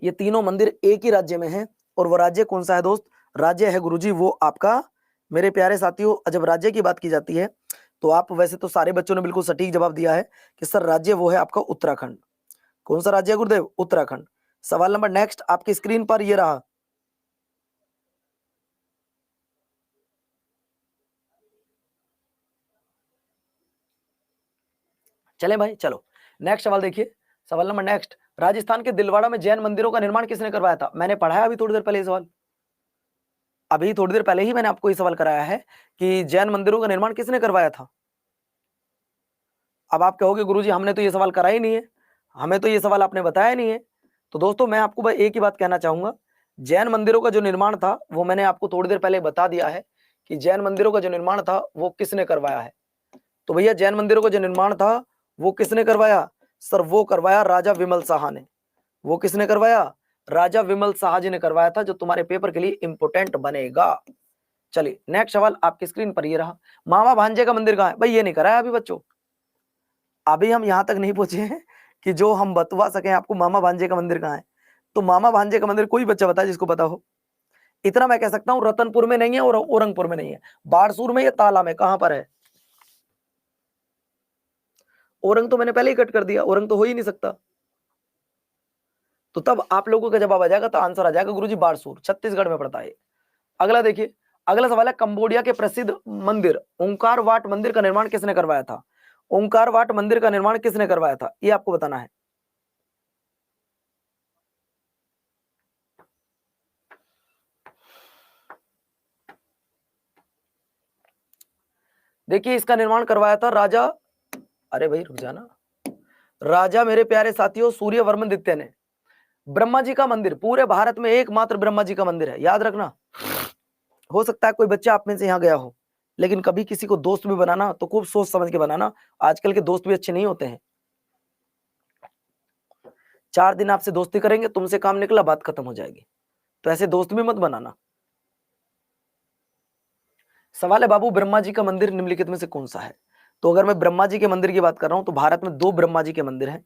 ये तीनों मंदिर एक ही राज्य में है। और वो राज्य कौन सा है दोस्त? राज्य है गुरुजी वो आपका, मेरे प्यारे साथियों, जब राज्य की बात की जाती है तो आप, वैसे तो सारे बच्चों ने बिल्कुल सटीक जवाब दिया है कि सर राज्य वो है आपका उत्तराखंड। कौन सा राज्य है गुरुदेव? उत्तराखंड। सवाल नंबर नेक्स्ट आपकी स्क्रीन पर ये रहा। चले भाई, चलो नेक्स्ट सवाल देखिए। सवाल नंबर नेक्स्ट, राजस्थान के दिलवाड़ा में जैन मंदिरों का निर्माण किसने करवाया था? मैंने पढ़ाया अभी थोड़ी देर पहले ये सवाल, अभी थोड़ी देर पहले ही मैंने आपको ये सवाल कराया है कि जैन मंदिरों का निर्माण किसने करवाया था। अब आप कहोगे गुरुजी हमने तो ये सवाल करा ही नहीं है, हमें तो ये सवाल आपने बताया नहीं है। तो दोस्तों मैं आपको भाई एक ही बात कहना चाहूंगा, जैन मंदिरों का जो निर्माण था वो मैंने आपको थोड़ी देर पहले बता दिया है कि जैन मंदिरों का जो निर्माण था वो किसने करवाया है। तो भैया जैन मंदिरों का जो निर्माण था वो किसने करवाया? सर वो करवाया राजा विमल शाह ने। वो किसने करवाया? राजा विमल शाह जी ने करवाया था, जो तुम्हारे पेपर के लिए इंपोर्टेंट बनेगा। चलिए नेक्स्ट सवाल आपकी स्क्रीन पर ये रहा, मामा भांजे का मंदिर कहाँ है? भाई ये नहीं कराया अभी बच्चों, अभी हम यहां तक नहीं पहुंचे हैं कि जो हम बतवा सके आपको मामा भांजे का मंदिर कहाँ है। तो मामा भांजे का मंदिर कोई बच्चा बताए जिसको पता हो। इतना मैं कह सकता हूं, रतनपुर में नहीं है और औरंगपुर में नहीं है, बारसूर में या ताला में, कहां पर है? औरंग तो मैंने पहले ही कट कर दिया, औरंग तो हो ही नहीं सकता। तो तब आप लोगों का जवाब आ जाएगा, तो आंसर आ जाएगा गुरुजी बारसूर, छत्तीसगढ़ में पड़ता है। अगला देखिए, अगला सवाल है, कंबोडिया के प्रसिद्ध मंदिर ओंकार वाट मंदिर का निर्माण किसने करवाया था? ओंकार वाट मंदिर का निर्माण किसने करवाया था, ये आपको बताना है। देखिए इसका निर्माण करवाया था राजा, अरे भाई रुक जाना, राजा मेरे प्यारे साथियों सूर्यवर्मन द्वितीय ने। ब्रह्मा जी का मंदिर पूरे भारत में एकमात्र ब्रह्मा जी का मंदिर है, याद रखना। हो सकता है कोई बच्चा आप में से यहाँ गया हो, लेकिन कभी किसी को दोस्त भी बनाना तो खूब सोच समझ के बनाना, आजकल के दोस्त भी अच्छे नहीं होते हैं। 4 दिन आपसे दोस्ती करेंगे, तुमसे काम निकला बात खत्म हो जाएगी, तो ऐसे दोस्त भी मत बनाना। सवाल है बाबू ब्रह्मा जी का मंदिर निम्नलिखित में से कौन सा है? तो अगर मैं ब्रह्मा जी के मंदिर की बात कर रहा हूं तो भारत में 2 ब्रह्मा जी के मंदिर हैं।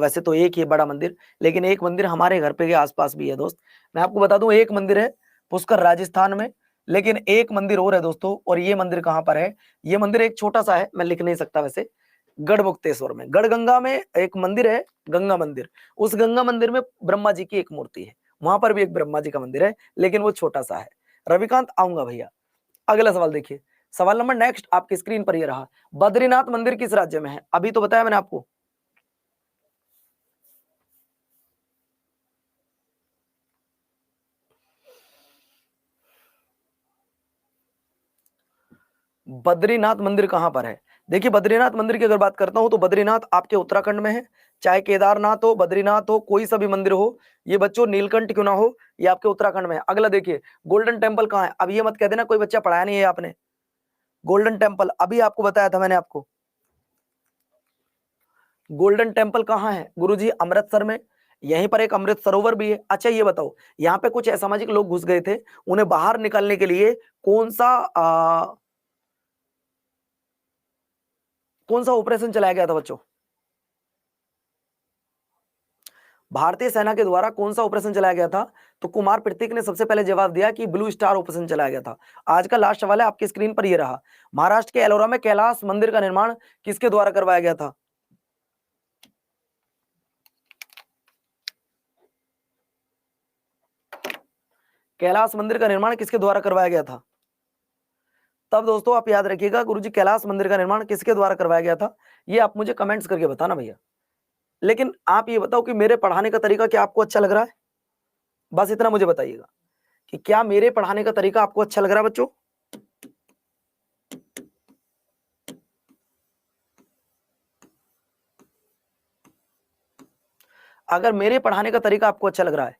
वैसे तो एक ही है बड़ा मंदिर, लेकिन एक मंदिर हमारे घर पे के आसपास भी है दोस्त। मैं आपको बता दूं, एक मंदिर है पुष्कर राजस्थान में, लेकिन एक मंदिर और है दोस्तों, और ये मंदिर कहां पर है? ये मंदिर एक छोटा सा है, मैं लिख नहीं सकता वैसे, गढ़मुक्तेश्वर में, गढ़गंगा में एक मंदिर है, गंगा मंदिर। उस गंगा मंदिर में ब्रह्मा जी की एक मूर्ति है, वहां पर भी एक ब्रह्मा जी का मंदिर है, लेकिन वो छोटा सा है। रविकांत आऊंगा भैया। अगला सवाल देखिए, सवाल नंबर नेक्स्ट आपकी स्क्रीन पर ये रहा, बद्रीनाथ मंदिर किस राज्य में है? अभी तो बताया मैंने आपको। बद्रीनाथ मंदिर कहां पर है? देखिए बद्रीनाथ मंदिर की अगर बात करता हूं तो बद्रीनाथ आपके उत्तराखंड में है। चाहे केदारनाथ हो, बद्रीनाथ हो, कोई सा भी मंदिर हो, ये बच्चों नीलकंठ क्यों ना हो, ये आपके उत्तराखंड में है। अगला देखिए, गोल्डन टेम्पल कहां है? अब ये मत कह देना कोई बच्चा पढ़ाया नहीं है आपने। गोल्डन टेम्पल अभी आपको बताया था मैंने आपको, गोल्डन टेम्पल कहां है गुरुजी? अमृतसर में। यहीं पर एक अमृत सरोवर भी है। अच्छा ये बताओ, यहाँ पे कुछ असामाजिक लोग घुस गए थे, उन्हें बाहर निकालने के लिए कौन सा ऑपरेशन चलाया गया था बच्चों? भारतीय सेना के द्वारा कौन सा ऑपरेशन चलाया गया था? तो कुमार प्रतीक ने सबसे पहले जवाब दिया कि ब्लू स्टार ऑपरेशन चलाया गया था। आज का लास्ट सवाल है आपकी स्क्रीन पर ये रहा, महाराष्ट्र के एलोरा में कैलाश मंदिर का निर्माण किसके द्वारा करवाया गया था? कैलाश मंदिर का निर्माण किसके द्वारा करवाया गया था? तब दोस्तों आप याद रखिएगा, गुरुजी कैलाश मंदिर का निर्माण किसके द्वारा करवाया गया था, ये आप मुझे कमेंट्स करके बताना भैया। लेकिन आप ये बताओ कि मेरे पढ़ाने का तरीका क्या आपको अच्छा लग रहा है? बस इतना मुझे बताइएगा कि क्या मेरे पढ़ाने का तरीका आपको अच्छा लग रहा है बच्चों? अगर मेरे पढ़ाने का तरीका आपको अच्छा लग रहा है,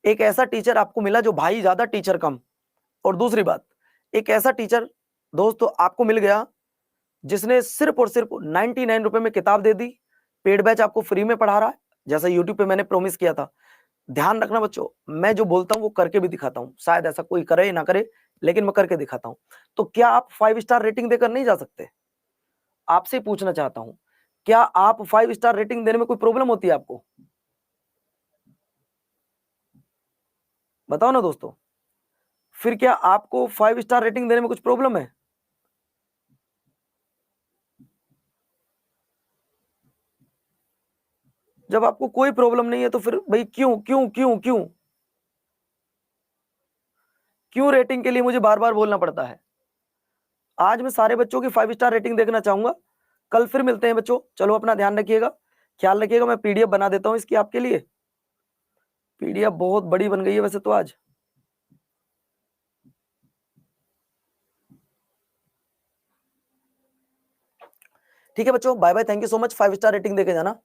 एक ऐसा टीचर आपको मिला जो भाई ज्यादा टीचर कम, और दूसरी बात, एक ऐसा टीचर दोस्तों आपको मिल गया जिसने सिर्फ और सिर्फ 99 रुपए में किताब दे दी, पेड बैच आपको फ्री में पढ़ा रहा है, जैसा यूट्यूब पे मैंने प्रॉमिस किया था। ध्यान रखना बच्चों, मैं जो बोलता हूं वो करके भी दिखाता हूं, शायद ऐसा कोई करे ना करे, लेकिन मैं करके दिखाता हूं। तो क्या आप 5 स्टार रेटिंग देकर नहीं जा सकते? आपसे पूछना चाहता हूं, क्या आप 5 स्टार रेटिंग देने में कोई प्रॉब्लम होती है आपको? बताओ ना दोस्तों, फिर क्या आपको 5 स्टार रेटिंग देने में कुछ प्रॉब्लम है? जब आपको कोई प्रॉब्लम नहीं है तो फिर भाई क्यों क्यों क्यों क्यों क्यों रेटिंग के लिए मुझे बार बार बोलना पड़ता है। आज मैं सारे बच्चों की 5 स्टार रेटिंग देखना चाहूंगा। कल फिर मिलते हैं बच्चों, चलो अपना ध्यान रखिएगा, ख्याल रखिएगा। मैं पीडीएफ बना देता हूं इसकी आपके लिए। पीडीएफ बहुत बड़ी बन गई है वैसे तो आज। ठीक है बच्चों, bye bye, thank you so much. 5 star rating देके जाना।